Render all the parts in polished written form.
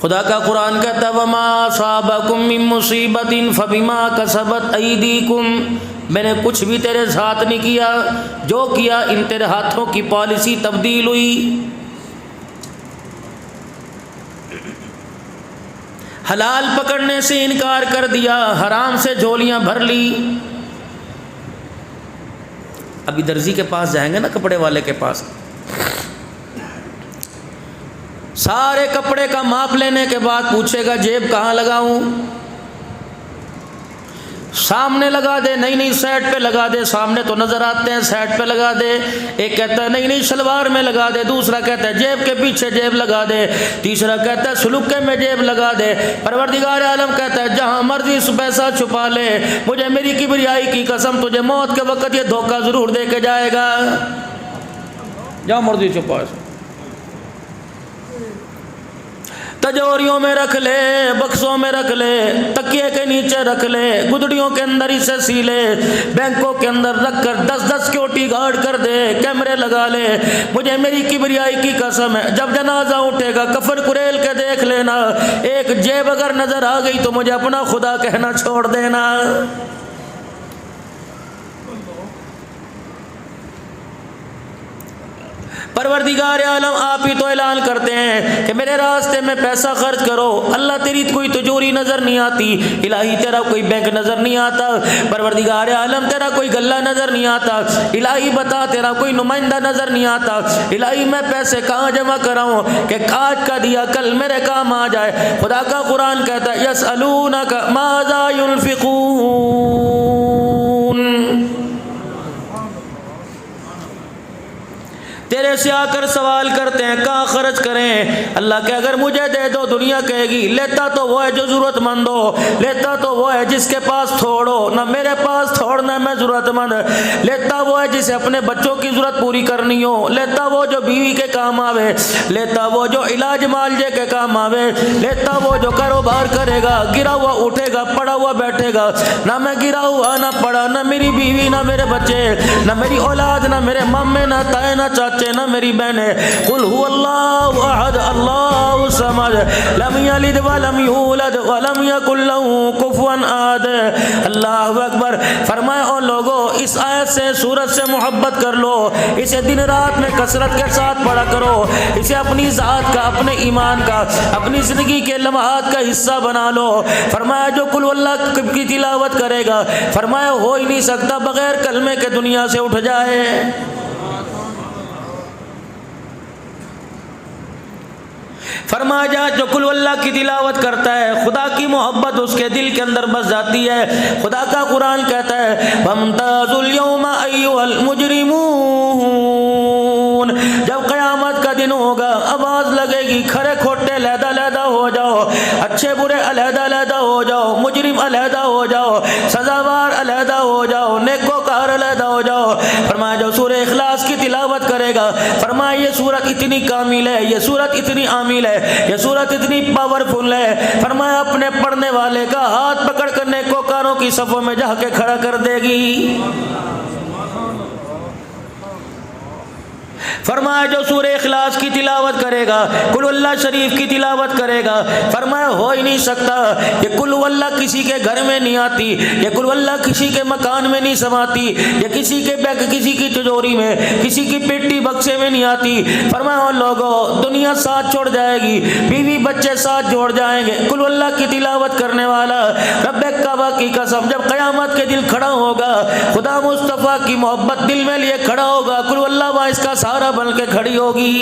खुदा का कुरान कहता है वमा असाबकुम मिन मुसीबतिन फबिमा कसबत अयदीकुम, मैंने कुछ भी तेरे साथ नहीं किया, जो किया इन तेरे हाथों की पॉलिसी तब्दील हुई। हलाल पकड़ने से इनकार कर दिया, हराम से झोलियां भर ली। अभी दर्जी के पास जाएंगे ना, कपड़े वाले के पास, सारे कपड़े का माप लेने के बाद पूछेगा जेब कहाँ लगाऊं, सामने लगा दे, नहीं नहीं साइड पे लगा दे, सामने तो नजर आते हैं, साइड पे लगा दे। एक कहता है नहीं नहीं शलवार में लगा दे, दूसरा कहता है जेब के पीछे जेब लगा दे, तीसरा कहता है सुलुके में जेब लगा दे। परवरदिगार आलम कहता है जहां मर्जी पैसा छुपा ले, मुझे मेरी किबरियाई की कसम तुझे मौत के वक्त ये धोखा जरूर दे के जाएगा। जहां मर्जी छुपा, तजोरियों में रख ले, बक्सों में रख ले, तकिए के नीचे रख ले, गुदड़ियों के अंदर इसे सी ले, बैंकों के अंदर रख कर 10-10 सिक्योरिटी गार्ड कर दे, कैमरे लगा ले। मुझे मेरी किबरियाई की कसम है, जब जनाजा उठेगा कफन कुरेल के देख लेना, एक जेब अगर नजर आ गई तो मुझे अपना खुदा कहना छोड़ देना। परवरदिगार आलम आप ही तो ऐलान करते हैं कि मेरे रास्ते में पैसा खर्च करो। अल्लाह तेरी कोई तिजोरी नज़र नहीं आती, इलाही तेरा कोई बैंक नज़र नहीं आता, परवरदिगार आलम तेरा कोई गल्ला नज़र नहीं आता, इलाही बता तेरा कोई नुमाइंदा नज़र नहीं आता, इलाही मैं पैसे कहाँ जमा कराऊँ कि आज का दिया कल मेरे काम आ जाए। खुदा का कुरान कहता है यसअलूनका माज़ा युनफिकून, तेरे से आकर सवाल करते हैं कहाँ खर्च करें। अल्लाह के अगर मुझे दे दो, दुनिया कहेगी लेता तो वो है जो ज़रूरतमंद हो, लेता तो वो है जिसके पास थोड़ हो, ना मेरे पास थोड़ ना मैं ज़रूरतमंद, लेता वो है जिसे अपने बच्चों की ज़रूरत पूरी करनी हो, लेता वो जो बीवी के काम आवे, लेता वो जो इलाज मालजे के काम आवे, लेता वो जो कारोबार करेगा, गिरा हुआ उठेगा, पड़ा हुआ बैठेगा। ना मैं गिरा हुआ ना पड़ा, ना मेरी बीवी ना मेरे बच्चे, ना मेरी औलाद ना मेरे मम्मे ना ताए ना चाचे ना मेरी बहने। कुल हुवल्लाहु अहद अल्लाहु समद लम यलिद वलम यूलद वलम यकुल लहू कुफुवन अहद। अल्लाहु अकबर। फरमाया ओ लोगो इस आयत से सूरत से मोहब्बत कर लो, इसे दिन रात में कसरत के साथ पढ़ा करो, इसे अपनी ज़ात का, अपने ईमान का, अपनी ज़िंदगी के लम्हात का हिस्सा बना लो। फरमाया जो कुल अल्लाह की तिलावत करेगा, फरमाया हो ही नहीं सकता बगैर कलमे के दुनिया से उठ जाए। फरमाया जा जो कुल अल्लाह की तिलावत करता है, खुदा की मोहब्बत उसके दिल के अंदर बस जाती है। खुदा का कुरान कहता है वम्ताजुल यौमा अय्युहल मुजरिमून, जब क़यामत का दिन होगा आवाज़ लगेगी खरे खोटे अलहदा अलहदा हो जाओ, अच्छे बुरे अलहदा अलहदा हो जाओ, मुजरिम अलहदा हो जाओ, सजावार अलहदा हो जाओ, नेकोकार अलहदा हो जाओ। फरमाया जो सूरह इखलास की तिलावत करेगा, फरमाया ये सूरत इतनी कामिल है, ये सूरत इतनी आमिल है, ये सूरत इतनी पावरफुल है। फरमाया अपने पढ़ने वाले का हाथ पकड़ कर नेकोकारों की सफ़ों में जाके खड़ा कर देगी। फरमाया जो सूरह इखलास की तिलावत करेगा, कुल अल्लाह शरीफ की तिलावत करेगा, फरमाया हो ही नहीं सकता ये कुल अल्लाह किसी के घर में नहीं आती, ये कुल अल्लाह किसी के मकान में नहीं समाती, ये किसी के बैग, किसी की तिजोरी में, किसी की पेटी बक्से में नहीं आती। फरमाया लोगों दुनिया साथ छोड़ जाएगी, बीवी बच्चे साथ जोड़ जाएंगे, कुल अल्लाह की तिलावत करने वाला रब्बे काबा की कसम जब क़यामत के दिल खड़ा होगा, खुदा मुस्तफ़ा की मोहब्बत दिल में लिए खड़ा होगा, कुल अल्लाह वहाँ इसका सहारा बन के खड़ी होगी।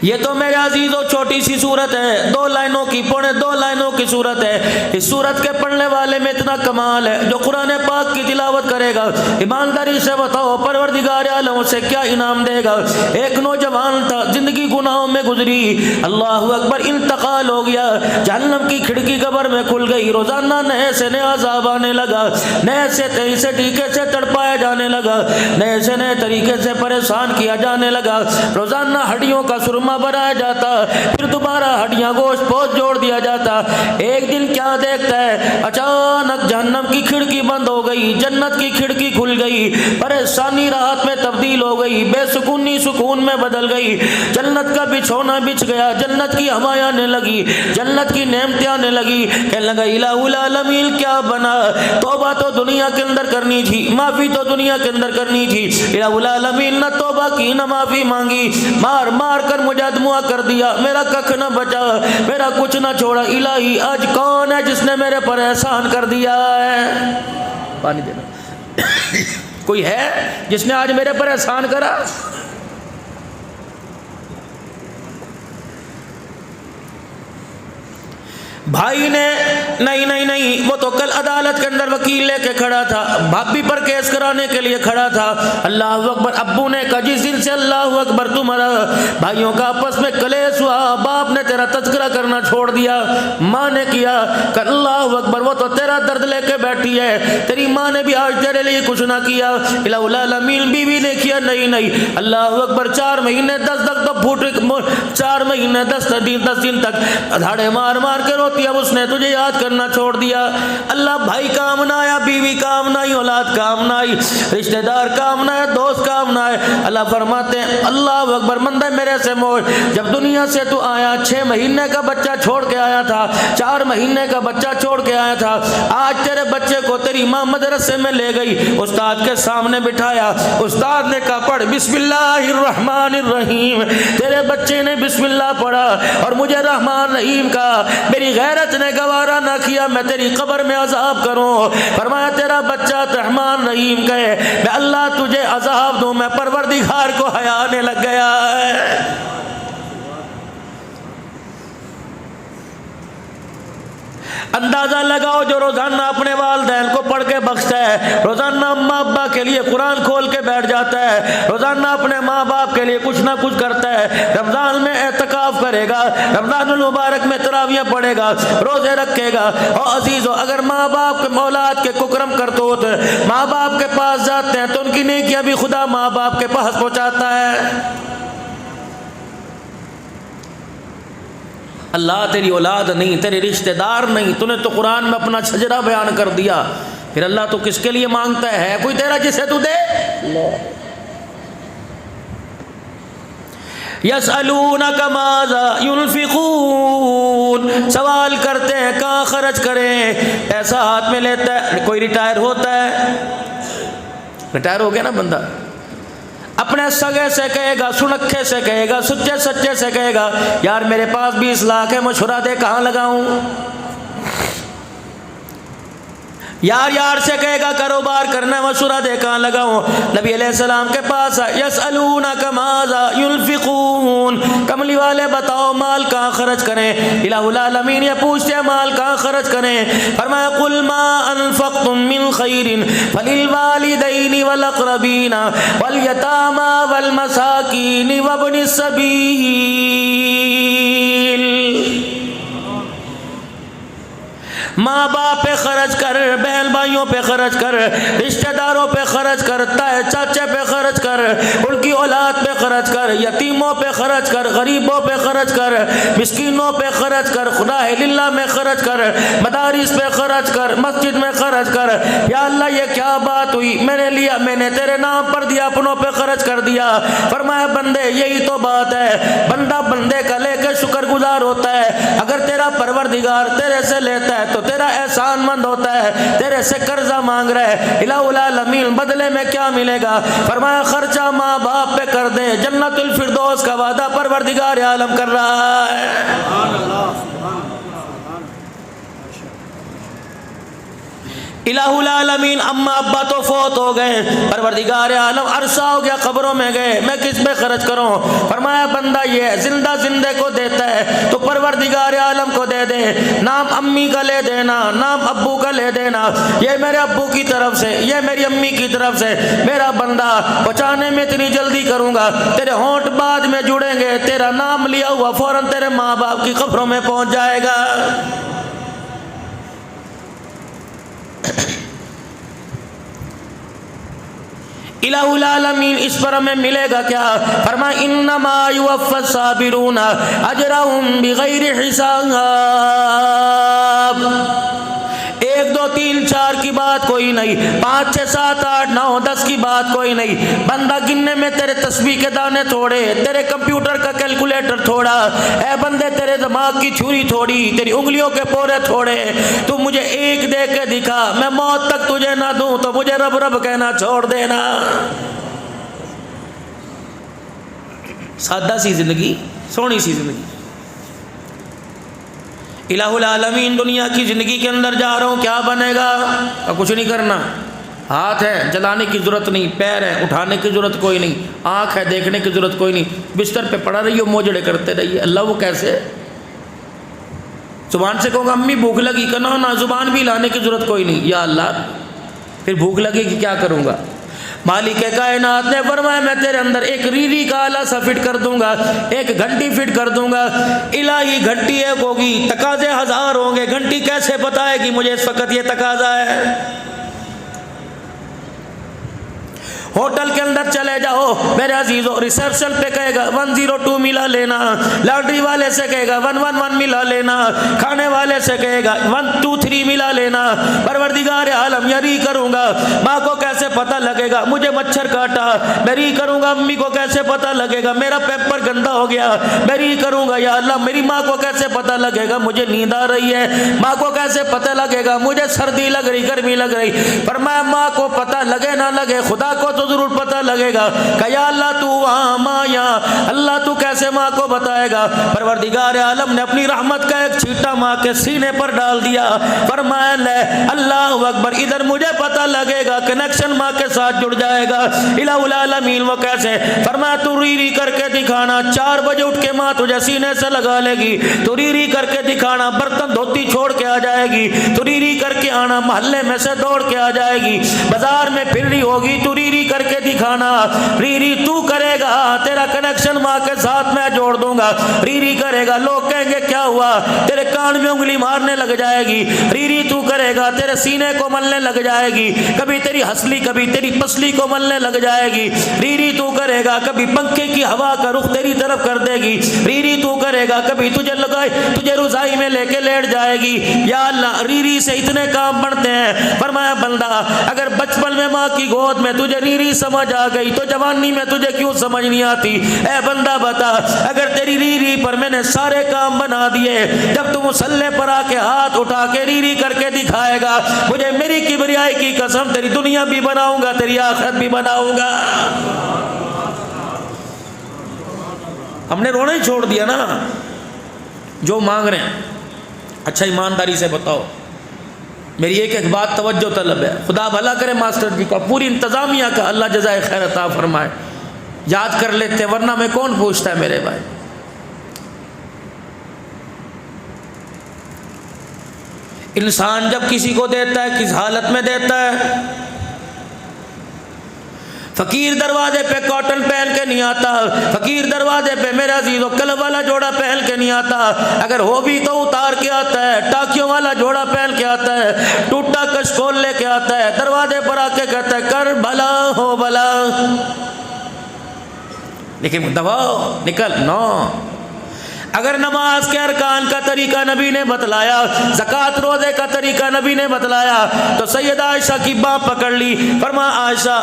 ये तो मेरे अजीजों छोटी सी सूरत है, 2 लाइनों की, पौने 2 लाइनों की सूरत है। इस सूरत के पढ़ने वाले में इतना कमाल है, जो कुरान पाक की तिलावत करेगा, ईमानदारी से बताओ परवरदिगार आलम उसे क्या इनाम देगा। एक नौजवान था, जिंदगी गुनाहों में गुजरी, अल्लाह अकबर, इंतकाल हो गया, जहन्नम की खिड़की कब्र में खुल गई, रोजाना नए से नया अज़ाब आने लगा, नए से तरीके से तड़पाया जाने लगा, नए से नए तरीके से परेशान किया जाने लगा, रोजाना हड्डियों का सुरमा लोकमा बनाया जाता, फिर दोबारा हड्डियां गोश्त पोस्ट जोड़ दिया जाता। एक दिन क्या देखता है, अचानक जहन्नम की खिड़की बंद हो गई, जन्नत की खिड़की खुल गई, परेशानी राहत में तब्दील हो गई, बेसुकूनी सुकून में बदल गई, जन्नत का बिछौना बिछ गया, जन्नत की हवाएं आने लगी, जन्नत की नेमतें आने लगी। कहने लगा इलाहुल आलमीन क्या बना, तौबा तो दुनिया के अंदर करनी थी, माफी तो दुनिया के अंदर करनी थी, इलाहुल आलमीन न तौबा की न माफी मांगी, मार मार कर मुझे अदमुआ कर दिया, मेरा कख न बचा, मेरा कुछ न छोड़ा। इलाही आज कौन है जिसने मेरे पर एहसान कर दिया है? पानी देना। कोई है जिसने आज मेरे पर एहसान करा? भाई ने नहीं नहीं नहीं, वो तो कल अदालत के अंदर वकील लेके खड़ा था, भाभी पर केस कराने के लिए खड़ा था। अल्लाह अकबर। अब्बू ने कहा जिस दिन से अल्लाह अकबर तुम्हारा भाइयों का आपस में कलेश हुआ, बाप ने तेरा तस्करा करना छोड़ दिया, माँ ने किया, अल्लाह अकबर वो तो तेरा दर्द लेके बैठी है, तेरी माँ ने भी आज तेरे लिए कुछ ना किया। इलाहुल आलमीन बीवी ने किया, नहीं नहीं, अल्लाह अकबर 4 महीने 10 तक तो फूट, 4 महीने 10 दिन तक धाड़े मार मार के रोती, अब उसने तुझे याद करना छोड़ दिया। अल्लाह भाई काम ना आया, बीवी काम ना आई, औलाद काम ना आई, रिश्तेदार काम ना आया, दोस्त काम ना आए। अल्लाह फरमाते हैं अल्लाह अकबर मंदे मेरे से मोड़, जब दुनिया से तू आया 6 महीने का बच्चा छोड़ के आया था, 4 महीने का बच्चा छोड़ के आया था, आज तेरे बच्चे को तेरी माँ मदरसे में ले गई, उस्ताद के सामने बिठाया, उस्ताद ने कहा पढ़ बिस्मिल्लाहिर्रहमानिर्रहीम, तेरे बच्चे ने बिस्मिल्लाह पढ़ा और मुझे रहमान रहीम का, मेरी गैरत ने गवारा ना किया मैं तेरी कब्र में अजाब करूं। फरमाया तेरा बच्चा रहमान रहीम कहे, मैं अल्लाह तुझे अजाब दूं, मैं परवरदिगार को हया आने लग गया है। अंदाजा लगाओ जो रोजाना अपने वालिदैन को पढ़ के बख्शता है, रोजाना अम्मा अब्बा के लिए कुरान खोल के बैठ जाता है, रोजाना अपने माँ बाप के लिए कुछ ना कुछ करता है, रमजान में एतकाफ करेगा, रमजानुल मुबारक में तरावियां पढ़ेगा, रोजे रखेगा। और अजीजों अगर माँ बाप के औलाद के कुकरम करतूत माँ बाप के पास जाते हैं तो उनकी नेकियां भी खुदा माँ बाप के पास पहुँचाता है। अल्लाह तेरी औलाद नहीं, तेरे रिश्तेदार नहीं, तूने तो कुरान में अपना शजरा बयान कर दिया, फिर अल्लाह तो किसके लिए मांगता है? कोई तेरा जिसे तू दे। यसअलूनका माज़ा युनफिकून, सवाल करते हैं कहाँ खर्च करें। पैसा हाथ में लेता है, कोई रिटायर होता है, रिटायर हो गया ना बंदा, अपने सगे से कहेगा, सुनखे से कहेगा, सच्चे सच्चे से कहेगा यार मेरे पास 20 लाख है, मशवरा दे कहाँ लगाऊं। यार यार से कहेगा कारोबार करना है, मशवरा दे कहाँ लगाऊं। नबी अलैहिस्सलाम के पास यसअलूनका माज़ा युनफिकून, कमली वाले बताओ माल कहाँ खर्च करें। इलाहुल आलमीन ये पूछते हैं माल कहाँ खर्च करें। फरमाया कुल मा अनफक़्तुम मिन खैरिन फलिल वालिदैनि वल अक़रबीना वल यतामा वल मसाकीन वब्निस सबील। माँ बाप पे खर्च कर, बहन भाइयों पे खर्च कर, रिश्तेदारों पे खर्च कर, ताए चाचे पे खर्च कर, उनकी औलाद पे खर्च कर, यतीमों पे खर्च कर, गरीबों पे खर्च कर, मिस्कीनों पे खर्च कर, खुदा लिल्लाह में खर्च कर, मदारिस पे खर्च कर, मस्जिद में खर्च कर। या अल्लाह ये क्या बात हुई, मैंने लिया, मैंने तेरे नाम पर दिया, अपनों पे खर्च कर दिया। फरमाया बंदे यही तो बात है, बंदा बंदे का लेकर शुक्रगुजार होता है। अगर तेरा परवरदिगार तेरे से लेता है तो तेरा एहसानमंद होता है, तेरे से कर्जा मांग रहा है, इलाहुल आलमीन बदले में क्या मिलेगा। फरमाया खर्चा माँ बाप पे कर दे, जन्नतुल फिरदौस का वादा परवरदिगार आलम कर रहा है। इलाहुल आलमीन अम्मा अब्बा तो फौत हो गए, परवरदिगार आलम अरसा हो गया, कब्रों में गए, मैं किस पे खर्च करूं। फरमाया बंदा ये जिंदा जिंदे को देता है तो परवरदिगार आलम को दे दे, नाम अम्मी का ले देना, नाम अब्बू का ले देना, ये मेरे अब्बू की तरफ से, ये मेरी अम्मी की तरफ से, मेरा बंदा पहुँचाने में इतनी जल्दी करूँगा, तेरे होंठ बाद में जुड़ेंगे, तेरा नाम लिया हुआ फौरन तेरे माँ बाप की कब्रों में पहुँच जाएगा। इलाहुल आलमीन इस पर हमें मिलेगा क्या? फरमाया इन्नमा युवफ़्फ़स साबिरूना अजरहुम बिगैरि हिसाब। 1 2 3 4 की बात कोई नहीं, 5 6 7 8 9 10 की बात कोई नहीं। बंदा गिनने में तेरे तस्बीह के दाने थोड़े, तेरे कंप्यूटर का कैलकुलेटर थोड़ा, ऐ बंदे तेरे दिमाग की छुरी थोड़ी, तेरी उंगलियों के पोरे थोड़े। तू मुझे एक दे के दिखा, मैं मौत तक तुझे ना दूं तो मुझे रब रब कहना छोड़ देना। सादा सी जिंदगी, सोहनी सी जिंदगी। इलाहुल आलमीन दुनिया की ज़िंदगी के अंदर जा रहा हूँ, क्या बनेगा? और कुछ नहीं करना। हाथ है, जलाने की ज़रूरत नहीं, पैर है, उठाने की ज़रूरत कोई नहीं, आँख है, देखने की ज़रूरत कोई नहीं, बिस्तर पे पड़ा रहिए, मोजड़े करते रहिए। अल्लाह वो कैसे? ज़ुबान से कहूँगा अम्मी भूख लगी, कहना ना, ज़ुबान भी लाने की ज़रूरत कोई नहीं। या अल्लाह फिर भूख लगेगी क्या करूँगा? मालिक कायनात ने फरमाया मैं तेरे अंदर एक रीरी का आला सा फिट कर दूंगा, एक घंटी फिट कर दूंगा। इलाही घंटी एक होगी, तकाजे 1000 होंगे। घंटी कैसे बताएगी मुझे इस वक्त ये तकाजा है? होटल के अंदर चले जाओ मेरे अजीजों, रिसेप्शन पे कहेगा 102 मिला लेना, लॉन्ड्री वाले से कहेगा 111 मिला लेना, खाने वाले से कहेगा 123 मिला लेना। परवरदिगार आलम यरी करूँगा, माँ को कैसे पता लगेगा मुझे मच्छर काटा? मेरी करूँगा अम्मी को कैसे पता लगेगा मेरा पेपर गंदा हो गया? मेरी करूँगा या अल्लाह मेरी माँ को कैसे पता लगेगा मुझे नींद आ रही है? माँ को कैसे पता लगेगा मुझे सर्दी लग रही, गर्मी लग रही? पर मैं माँ को पता लगे ना लगे, खुदा को तो जरूर पता लगेगा। कया अल्लाह तू वहाँ माँ यहाँ, अल्लाह तू कैसे माँ को बताएगा? परवरदिगार आलम ने अपनी रहमत का एक छींटा माँ के सीने पर डाल दिया। फरमाया ले अल्लाह अकबर, इधर मुझे पता लगेगा, कनेक्शन माँ के साथ जुड़ जाएगा। इलाहुल आलमीन वो कैसे? फरमाया तू री री करके दिखाना, 4 बजे उठ के माँ तुझे सीने से लगा लेगी। तू री री करके दिखाना, बर्तन धोती छोड़ के आ जाएगी। तू री री करके आना, मोहल्ले में से दौड़ के आ जाएगी। बाजार में फिर रही होगी, तू री री करके दिखाना। री री तू करेगा, तेरा कनेक्शन माँ के साथ मैं जोड़ दूंगा। री री करेगा, लोग कहेंगे क्या हुआ? तेरे कान में उंगली मारने लग जाएगी। री री तू करेगा, तेरे सीने को मलने लग जाएगी। कभी तेरी हसली, कभी तेरी पसली को मलने लग जाएगी। री री तू करेगा, कभी पंखे की हवा का रुख तेरी तरफ कर देगी। री री तू करेगा, कभी तुझे लगाए तुझे रुज़ाई में लेके लेट जाएगी। या अल्लाह री री से इतने काम बढ़ते हैं। फरमाया बंदा अगर बचपन में माँ की गोद में तुझे री री समझ आ गई तो जवानी में तुझे क्यों समझ नहीं आती? ए बंदा बता, अगर तेरी री री पर मैंने सारे काम बना दिए, जब तू मुसल्ले पर आके हाथ उठा के री री करके दिखाएगा, मुझे मेरी किबरियाई की कसम तेरी दुनिया भी बनाऊंगा, तेरी आखिरत भी बनाऊंगा। हमने रोना ही छोड़ दिया ना। जो मांग रहे हैं अच्छा ईमानदारी से बताओ। मेरी एक एक बात तवज्जो तलब है, खुदा भला करे मास्टर जी का, पूरी इंतज़ामिया का, अल्लाह जज़ाए खैर अता फरमाए। याद कर लेते वरना मैं कौन पूछता है मेरे भाई। इंसान जब किसी को देता है किस हालत में देता है? फकीर दरवाजे पे कॉटन पहन के नहीं आता, फकीर दरवाजे पे मेरा अजीजों कलब वाला जोड़ा पहन के नहीं आता, अगर हो भी तो उतार के आता है। टाकियों वाला जोड़ा पहन के आता है, टूटा कशकोल लेके आता है, दरवाजे पर आके कहता है कर भला हो भला, लेकिन दबाओ निकल नो। अगर नमाज के अरकान का तरीका नबी ने बतलाया, ज़कात रोज़े का तरीका नबी ने बतलाया, तो सैयदा आयशा की बात पकड़ ली। फरमा आयशा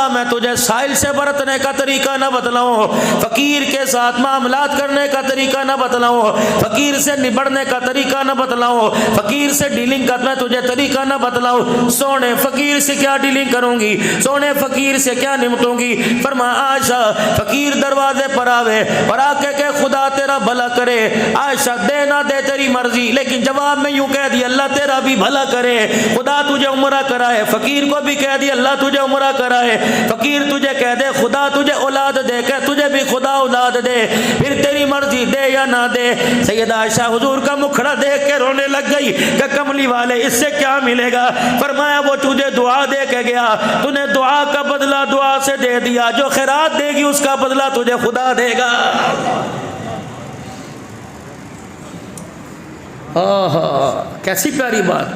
मैं तुझे साहिल से बरतने का तरीका न बतलाऊँ, फ़कीर के साथ मामलात करने का तरीका न बतलाऊँ, फ़कीर से निबड़ने का तरीका न बतलाऊँ, फ़कीर से डीलिंग का मैं तुझे तरीका न बतलाऊँ। सोने फ़कीर से क्या डीलिंग करूँगी, सोने फ़कीर से क्या निपटूँगी? फरमा आयशा फ़कीर दरवाजे पर आवे और आके के खुदा तेरा भला करे। आयशा दे ना दे तेरी मर्जी, लेकिन जवाब में यूं कह दिया अल्लाह तेरा भी भला करे, खुदा तुझे उम्रा कराए। फकीर को भी कह दिया अल्लाह तुझे उम्रा कराए। फकीर तुझे कह दे खुदा तुझे औलाद दे, कह तुझे भी खुदा औलाद दे, फिर तेरी मर्जी दे या ना दे। सैयदा आयशा हुजूर का मुखड़ा देख के रोने लग गई कि कमली वाले इससे क्या मिलेगा? फरमाया वो तुझे दुआ दे के गया, तूने दुआ का बदला दुआ से दे दिया, जो खैरात देगी उसका बदला तुझे खुदा देगा। कैसी प्यारी बात।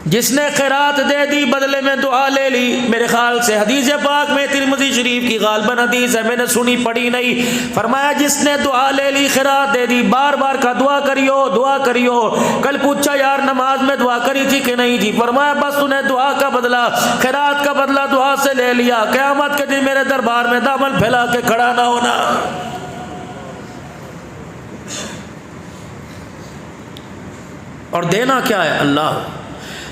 जिसने खैरात दे दी बदले में दुआ ले ली। मेरे ख्याल से हदीस पाक में तिरमिज़ी शरीफ की गालबन हदीस है, मैंने सुनी पढ़ी नहीं। फरमाया जिसने दुआ ले ली खैरात दे दी, बार बार का दुआ करियो दुआ करियो। कल पूछा यार नमाज में दुआ करी थी कि नहीं थी? फरमाया बस तूने दुआ का बदला, खैरात का बदला दुआ से ले लिया। क़यामत के दिन मेरे दरबार में दामन फैला के खड़ा ना होना। और देना क्या है? अल्लाह।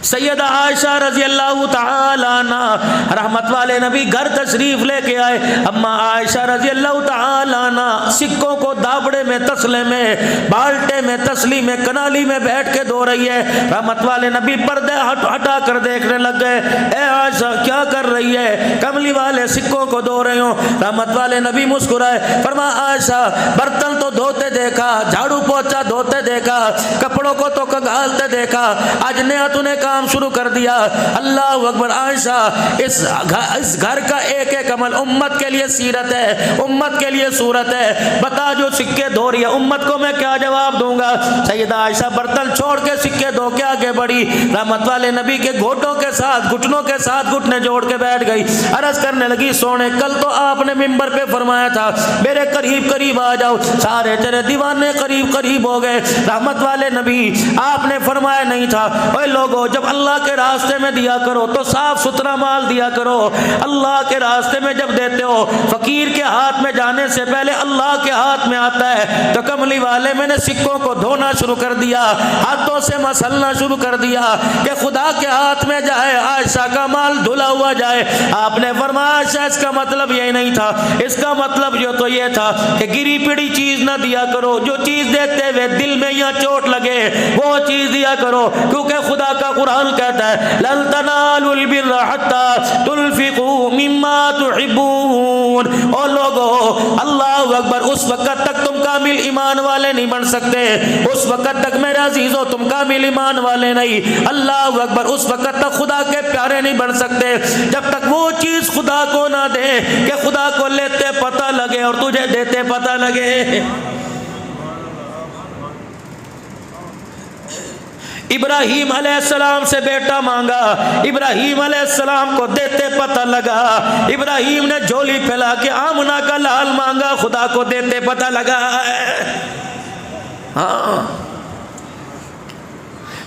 सैयदा आयशा रजी अल्लाह तआला अन्हा रहमत वाले नबी घर तशरीफ लेके आए। अम्मा आयशा रजी अल्लाह तआला अन्हा सिक्कों को दाबड़े में, तसले में, बाल्टे में, तसली में, कनाली में बैठ के धो रही है। रहमत वाले नबी पर्दे हटा कर देखने लग गए। ए आयशा क्या कर रही है? कमली वाले सिक्कों को धो रही हो। रहमत वाले नबी मुस्कुराए। फरमा आयशा बर्तन तो धोते देखा, झाड़ू पोछा धोते देखा, कपड़ों को तो कंघालते देखा, आज नया तूने काम शुरू कर दिया। अल्लाह अकबर। आयशा इस घर का एक एक अमल उम्मत के लिए सीरत है, उम्मत के लिए सूरत है। बता जो सिक्के धो रही है उम्मत को मैं क्या जवाब दूंगा? सैयदा आयशा बर्तन छोड़ के सिक्के धो के आगे बढ़ी। रहमत वाले नबी के घोटों के साथ, घुटनों के साथ घुटने जोड़ के बैठ गई। अर्ज करने लगी सोने कल तो आपने मिंबर पे फरमाया था मेरे करीब करीब आ जाओ, सारे तेरे दीवाने करीब करीब हो गए। रहमत वाले नबी आपने फरमाया नहीं था ओए लोगों जब अल्लाह के रास्ते में दिया करो तो साफ सुथरा माल दिया करो। अल्लाह के रास्ते में जब देते हो फकीर के हाथ में जाने से पहले अल्लाह के हाथ में आता है। तो कमली वाले मैंने सिक्कों को धोना शुरू कर दिया, हाथों से मसलना शुरू कर दिया कि खुदा के हाथ में जाए, आयशा का माल धुला हुआ जाए। आपने फरमाया आयशा इसका मतलब यही नहीं था, इसका मतलब जो तो ये था कि गिरी पिड़ी चीज ना दिया करो, जो चीज देते हुए दिल में या चोट लगे वो चीज दिया करो। क्योंकि खुदा का कुरान कहता है लन तनालुल बिर्रा हत्ता तुनफिकू मिम्मा तुहिब्बून। ओ लोगों अल्लाह अकबर, उस वक्त तक तुम कामिल ईमान वाले नहीं बन सकते, उस वक्त तक मेरे अजीजों तुम कामिल ईमान वाले नहीं। अल्लाह अकबर, उस वक्त तक खुदा के प्यारे नहीं बन सकते जब तक वो चीज खुदा को ना दे कि खुदा को लेते पता लगे और तुझे देते पता लगे। इब्राहीम अलैहिस्सलाम से बेटा मांगा, इब्राहीम अलैहिस्सलाम को देते पता लगा। इब्राहीम ने झोली फैला के आमना का लाल मांगा, खुदा को देते पता लगा। हाँ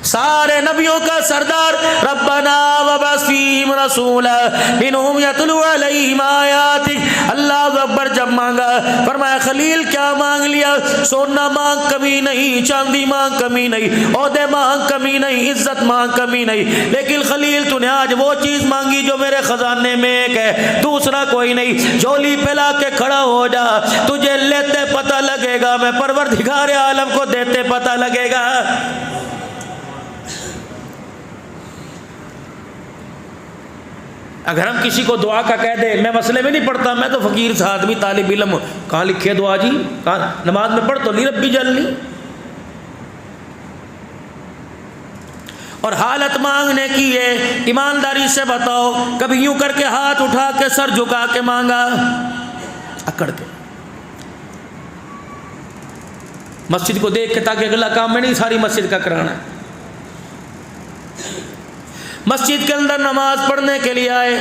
सारे नबियों का सरदार रब्बना वबअस फीहिम रसूला मिनहुम यतलू अलैहिम आयातिक। अल्लाह अकबर जब मांगा फरमाया खलील क्या मांग लिया? सोना मांग कमी नहीं, चांदी मांग कमी नहीं, ओहदे मांग कमी नहीं, इज्जत मांग कमी नहीं, लेकिन खलील तूने आज वो चीज मांगी जो मेरे खजाने में एक है, दूसरा कोई नहीं। झोली फैला के खड़ा हो जा, तुझे लेते पता लगेगा, मैं परवरदिगार आलम को देते पता लगेगा। अगर हम किसी को दुआ का कह दे, मैं मसले में नहीं पढ़ता, मैं तो फकीर सा आदमी तालिब इल्म, कहाँ लिखे दुआ जी? कहाँ नमाज में पढ़ तो नहीं रब्बी जलनी। और हालत मांगने की है, ईमानदारी से बताओ कभी यूं करके हाथ उठा के सर झुका के मांगा? अकड़ के मस्जिद को देख के, ताकि अगला काम में नहीं सारी मस्जिद का कराना है। मस्जिद के अंदर नमाज पढ़ने के लिए आए,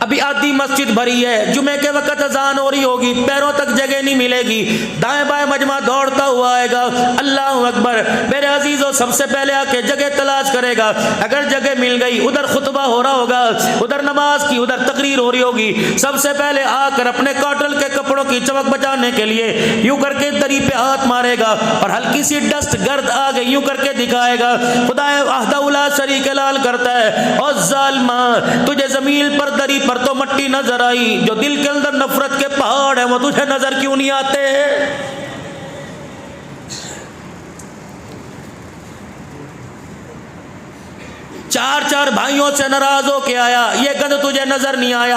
अभी आधी मस्जिद भरी है, जुमे के वक्त अजान हो रही होगी, पैरों तक जगह नहीं मिलेगी, दाएं बाएं मजमा दौड़ता हुआ आएगा। अल्लाह अकबर, मेरे अजीजों सबसे पहले आके जगह तलाश करेगा। अगर जगह मिल गई, उधर खुतबा हो रहा होगा, उधर नमाज की, उधर तकरीर हो रही होगी, सबसे पहले आकर अपने कॉटन के कपड़ों की चमक बचाने के लिए यूं करके दरी पे हाथ मारेगा और हल्की सी डस्ट गर्द आ गई यूं करके दिखाएगा। खुदा वहदहुल्ला शरीक लाल करता है और जालिमा तुझे जमीन पर दरी पर तो मट्टी नजर आई, जो दिल के अंदर नफरत के पहाड़ है वो तुझे नजर क्यों नहीं आते? चार चार भाइयों से नाराज होके आया, ये गंद तुझे नजर नहीं आया।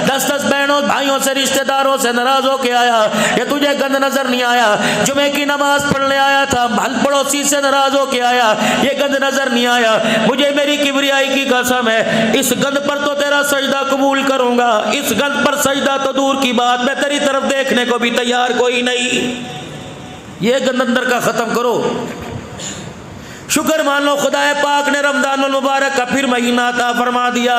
10-10 बहनों भाइयों से, रिश्तेदारों से नाराज होके आया, ये तुझे गंद नजर नहीं आया। जुमे की नमाज पढ़ने आया था, पड़ोसी से नाराज होके आया, ये गंद नजर नहीं आया। मुझे मेरी किबरियाई की कसम है, इस गंद पर तो तेरा सजदा कबूल करूंगा, इस गंद पर सजदा तो दूर की बात, मैं तेरी तरफ देखने को भी तैयार कोई नहीं। ये गंद अंदर का खत्म करो। शुक्र मान लो, खुदा पाक ने रमजान मुबारक का फिर महीना अता फरमा दिया।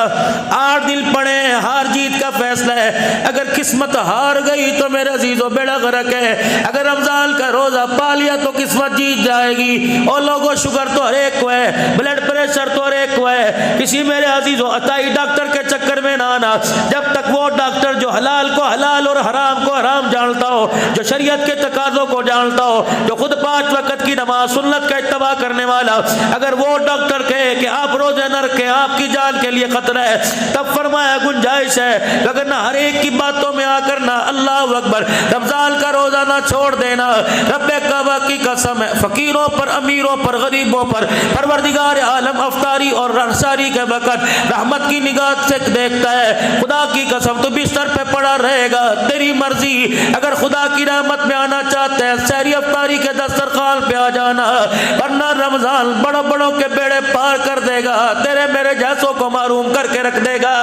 8 दिन पड़े, हार जीत का फैसला है। अगर किस्मत हार गई तो मेरे अजीजों बेड़ा गर्क है। अगर रमजान का रोजा पा लिया तो किस्मत जीत जाएगी। और लोगों शुगर तो हर एक को है, ब्लड प्रेशर तो हर एक को है। किसी मेरे अजीजों अताई डॉक्टर के चक्कर में ना आना। जब तक वो डॉक्टर जो हलाल को हलाल और हराम को हराम जानता हो, जो शरीयत के तकाज़ों को जानता हो, जो खुद 5 वक्त की नमाज सुन्नत का इत्तबा करने वाला, अगर वो डॉक्टर कहे कि आप रोजे न रखें, आपकी जान के लिए खतरा है, तब फरमाया गुंजाइश है। अगर ना हर एक की बातों में आकर ना अल्लाह अकबर रमजान का रोजा ना छोड़ देना। रब्बे काबा की कसम है, फकीरों पर, अमीरों पर, गरीबों पर परवरदिगार आलम अफ्तारी और रहसारी के वक़्त रहमत की निगाह से देखता है। खुदा की कसम तो बिस्तर पे पड़ा रहेगा, तेरी मर्जी। अगर खुदा की रहमत में आना चाहते हैं, सहरी अफ्तारी के दस्तरखान पे आ जाना, वरना रमजान बड़ों बड़ों के बेड़े पार कर देगा, तेरे मेरे जैसों को मारूम करके रख देगा।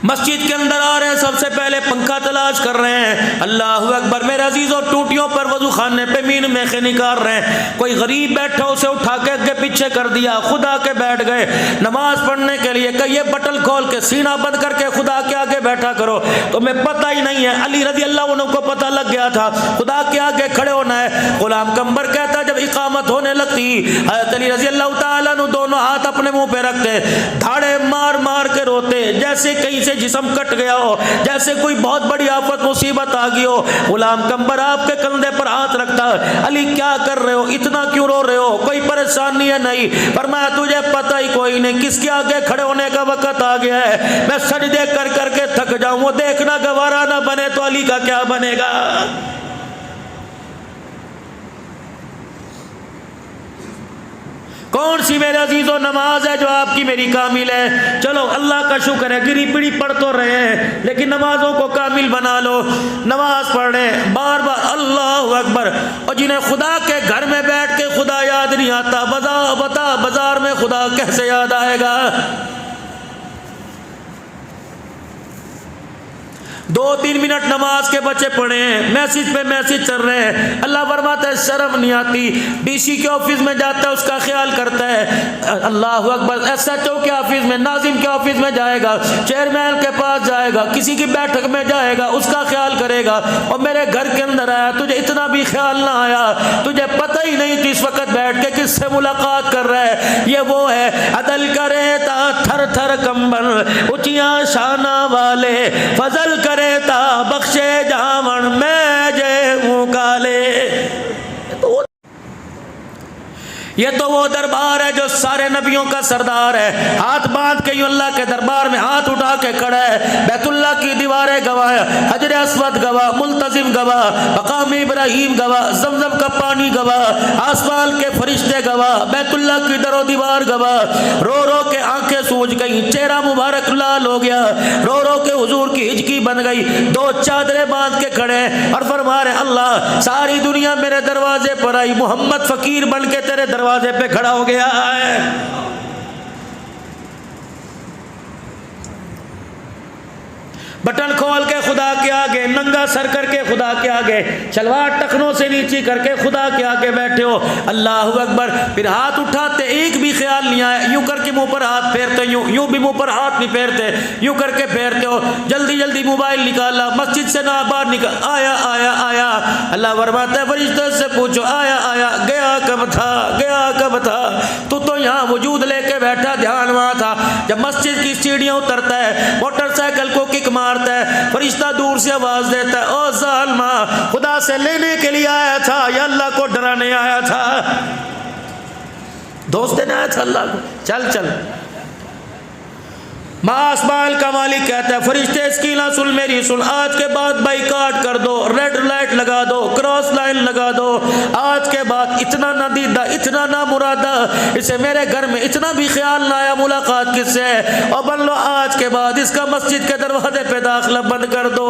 मस्जिद के अंदर आ रहे हैं, सबसे पहले पंखा तलाश कर रहे हैं। अल्लाह अकबर। मेरे अजीजों, टूटियों पर वजू खाने पे मीन मेखे निकाल रहे हैं। कोई गरीब बैठा, उसे उठा के आगे पीछे कर दिया, खुदा के बैठ गए नमाज पढ़ने के लिए। कहिए बटल खोल के सीना बंद करके खुदा के आगे बैठा करो। तुम्हें पता ही नहीं है, अली रजी अल्लाह अन्हु को पता लग गया था खुदा के आगे खड़े होना है। गुलाम कंबर कहता, जब इकामत होने लगती, हज़रत अली रजी अल्लाह तआला अन्हु दोनों हाथ अपने मुंह पे रखते, धाड़े मार मार के रोते, जैसे कहीं जिसम कट गया हो, जैसे कोई बहुत बड़ी आफत मुसीबत आ गई हो। गुलाम कंबर आपके कंधे पर हाथ रखता, अली क्या कर रहे हो, इतना क्यों रो रहे हो, कोई परेशानी है? नहीं। फरमाया तुझे पता ही कोई नहीं, किसके आगे खड़े होने का वक्त आ गया है। मैं सजदे कर करके थक जाऊं, वो देखना गवारा ना बने तो अली का क्या बनेगा। कौन सी मेरे अजीजों नमाज है जो आपकी मेरी कामिल है? चलो अल्लाह का शुक्र है, गिरी पिड़ी पढ़ तो रहे हैं, लेकिन नमाजों को कामिल बना लो। नमाज पढ़ रहे हैं, बार बार अल्लाह अकबर। और जिन्हें खुदा के घर में बैठ के खुदा याद नहीं आता, बता बाजार में खुदा कैसे याद आएगा? 2-3 मिनट नमाज के बच्चे पढ़े हैं, मैसेज पे मैसेज चल रहे हैं। अल्लाह फरमाता है शर्म नहीं आती। डीसी के ऑफिस में जाता है, उसका ख्याल करता है। अल्लाह अकबर। SHO के ऑफिस में, नाजिम के ऑफिस में जाएगा, चेयरमैन के पास जाएगा, किसी की बैठक में जाएगा, उसका ख्याल करेगा। और मेरे घर के अंदर आया, तुझे इतना भी ख्याल ना आया, तुझे पता ही नहीं तू इस वक्त बैठ के किससे मुलाकात कर रहा है। ये वो है अदल करे ता थर थर कंबल, ऊंचिया शाना वाले फजल करे ता बख्शे जावन में जे काले। ये तो वो दरबार है जो सारे नबियों का सरदार है। हाथ बांध के यूं अल्लाह के दरबार में हाथ उठा के खड़ा है। बैतुल्लाह की दीवारें गवाह, हजर अस्वद गवाह, मुल्तजिम गवाह, मकाम इब्राहिम गवाह, जमजम का पानी गवाह, आसमान के फरिश्ते गवाह, बैतुल्लाह की दरो दीवार गवाह। रो रो के आंखें सूज गई, चेहरा मुबारक लाल हो गया, रो रो के हुजूर की हिजकी बन गई। 2 चादरें बांध के खड़े और फरमा रहे, अल्लाह सारी दुनिया मेरे दरवाजे पर आई, मोहम्मद फकीर बन के तेरे दरवाजे पे खड़ा हो गया है। बटन खोल के खुदा के आगे, नंगा सर करके खुदा के आगे, शलवार टखनों से नीचे करके खुदा के आगे बैठे हो। अल्लाह अकबर। फिर हाथ उठाते, एक भी ख्याल नहीं आया, यूं करके मुंह पर हाथ फेरते, यूं भी मुंह पर हाथ नहीं फेरते, यूं करके फेरते हो। जल्दी जल्दी मोबाइल निकाला, मस्जिद से ना बाहर निकल, आया आया आया। अल्लाह फरमाता है फरिश्ते से पूछो, आया आया, गया कब था, गया कब था? तू तो यहाँ वजूद लेके बैठा, ध्यान वहाँ था। जब मस्जिद की सीढ़ियाँ उतरता है, मोटरसाइकिल को किक मारता है, फरिश्ता दूर से आवाज देता है, ओ जालिमा, खुदा से लेने के लिए आया था या अल्लाह को डराने आया था? दोस्त देने आया था अल्लाह को? चल चल। आसमान का मालिक कहता है, फरिश्ते इसकी ना सुन, मेरी सुन, आज के बाद बाइकाट कर दो, रेड लाइट लगा दो, क्रॉस लाइन लगा दो। आज के बाद इतना ना दीदा, इतना ना मुरादा, इसे मेरे घर में इतना भी ख्याल ना आया मुलाकात किससे है, और बन लो आज के बाद इसका मस्जिद के दरवाजे पे दाखिला बंद कर दो।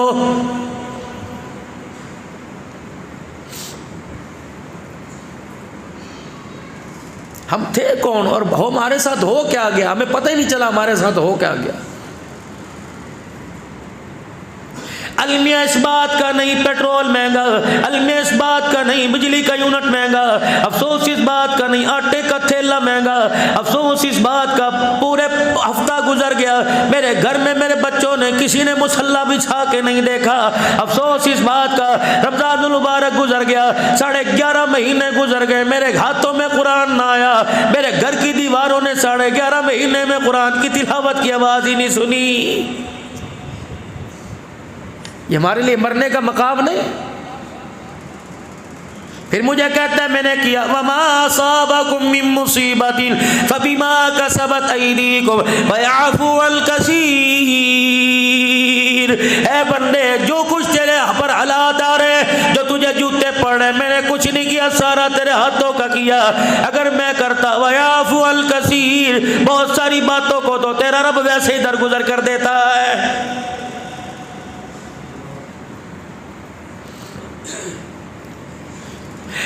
हम थे कौन और हमारे साथ हो क्या गया, हमें पता ही नहीं चला हमारे साथ हो क्या गया। अलमिया इस बात का नहीं पेट्रोल महंगा, अलमिया इस बात का नहीं बिजली का यूनिट महंगा, अफसोस इस बात का नहीं आटे का थैला महंगा, अफसोस इस बात का पूरे हफ्ता गुजर गया मेरे घर में मेरे बच्चों ने किसी ने मुसल्ला बिछा के नहीं देखा, अफसोस इस बात का रमजानुल मुबारक गुजर गया, 11.5 महीने गुजर गए मेरे हाथों में कुरान ना आया, मेरे घर की दीवारों ने 11.5 महीने में कुरान की तिलावत की आवाज ही नहीं सुनी। ये हमारे लिए मरने का मकाम नहीं। फिर मुझे कहता है मैंने किया, वमा असाबकुम मिन मुसीबतिन फबिमा कसबत अयदीकुम वयअफु अन कसीर। ऐ बंदे जो कुछ तेरे पर हालात आ रहे, जो तुझे जूते पड़ रहे, मैंने कुछ नहीं किया, सारा तेरे हाथों का किया। अगर मैं करता वयअफु अन कसीर, बहुत सारी बातों को तो तेरा रब वैसे ही दरगुजर कर देता है।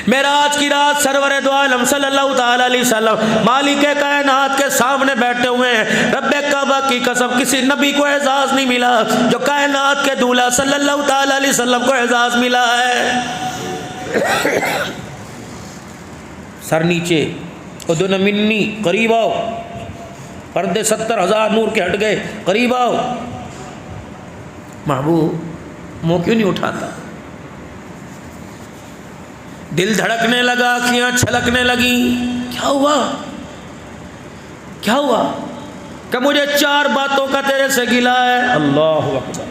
मेरा आज की रात सरवर दो आलम सल्लल्लाहु ताला अलैहि वसल्लम मालिक कायनात के सामने बैठे हुए हैं। रब्बे काबा की कसम किसी नबी को एजाज नहीं मिला जो कायनात के दूल्हा सल्लल्लाहु ताला अलैहि वसल्लम को एजाज मिला है। सर नीचे उदुन मिन्नी, करीब आओ, पर्दे 70,000 नूर के हट गए, करीब आओ। महबूब मुँह क्यों नहीं उठाता? दिल धड़कने लगा, आँखियाँ छलकने लगी। क्या हुआ? क्या हुआ? कि मुझे 4 बातों का तेरे से गिला है। अल्लाह अकबर,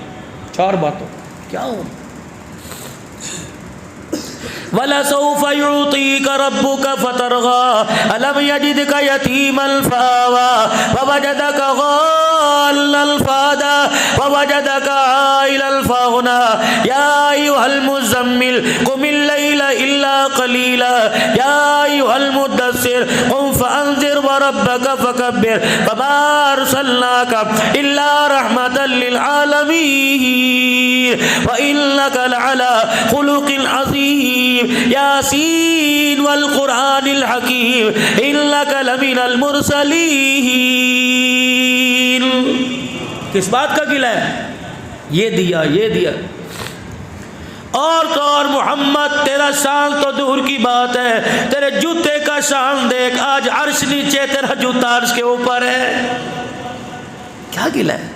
4 बातों। क्या हुआ? वलसौफ युतीका रब्बुका फतरगा अलम यजिदका यतीमन फावा ववजदका गाल्लन फादा ववजदका आइलन फागना या अय्युहल मुज़म्मिल कुमिल लैला इल्ला कलीला या अय्युहल मुद्दस्सिर कुम फअंज़िर व रब्बका फकब्बिर वमा अरसलनाका इल्ला रहमतल लिल आलमीन व इन्नका लअला खुलुक़िन अज़ीम यासीन वल कुरानिल हकीम इन्नका लमिनल मुरसलीन। किस बात का गिला है? ये दिया, ये दिया। और तो और मोहम्मद तेरा शान तो दूर की बात है, तेरे जूते का शान देख, आज अर्श नीचे, तेरा जूता अर्श के ऊपर है। क्या गिला है?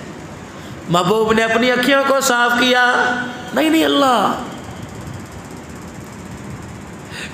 महबूब ने अपनी अखियों को साफ किया। नहीं नहीं अल्लाह,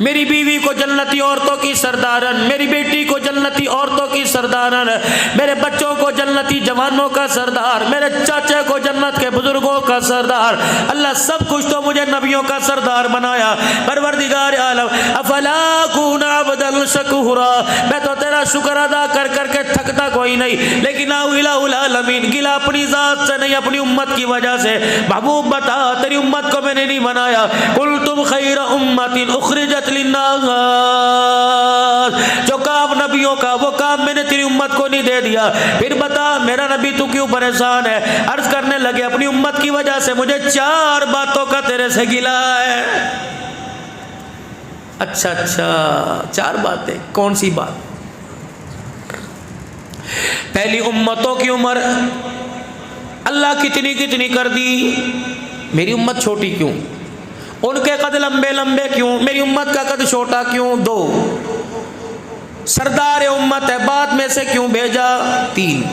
मेरी बीवी को जन्नती औरतों की सरदारन, मेरी बेटी को जन्नती औरतों की सरदारन, मेरे बच्चों को जन्नती जवानों का सरदार, मेरे चाचे को जन्नत के बुजुर्गों का सरदार। अल्लाह सब कुछ तो मुझे नबियों का सरदार बनाया। परवरदिगार आलम अफला कुना अब्दल शकूरा, मैं तो तेरा शुक्र अदा कर करके थकता कोई नहीं, लेकिन आलमीन गिला अपनी जात से नहीं, अपनी उम्मत की वजह से। महबूब बता, तेरी उम्मत को मैंने नहीं बनाया। कुल तुम खैर उम्मतिन उखरिजत लिन्नास, जो काम नबियों का वो काम मैंने तेरी उम्मत को नहीं दे दिया। फिर बता मेरा नबी तू क्यों परेशान है? अर्ज करने लगे अपनी उम्मत की वजह से मुझे 4 बातों का तेरे से गिला है। अच्छा अच्छा, 4 बातें। कौन सी बात? पहली, उम्मतों की उम्र अल्लाह कितनी कितनी कर दी, मेरी उम्मत छोटी क्यों? उनके कद लंबे लंबे क्यों, मेरी उम्मत का कद छोटा क्यों? 2, सरदार उम्मत है, बाद में से क्यों भेजा? 3,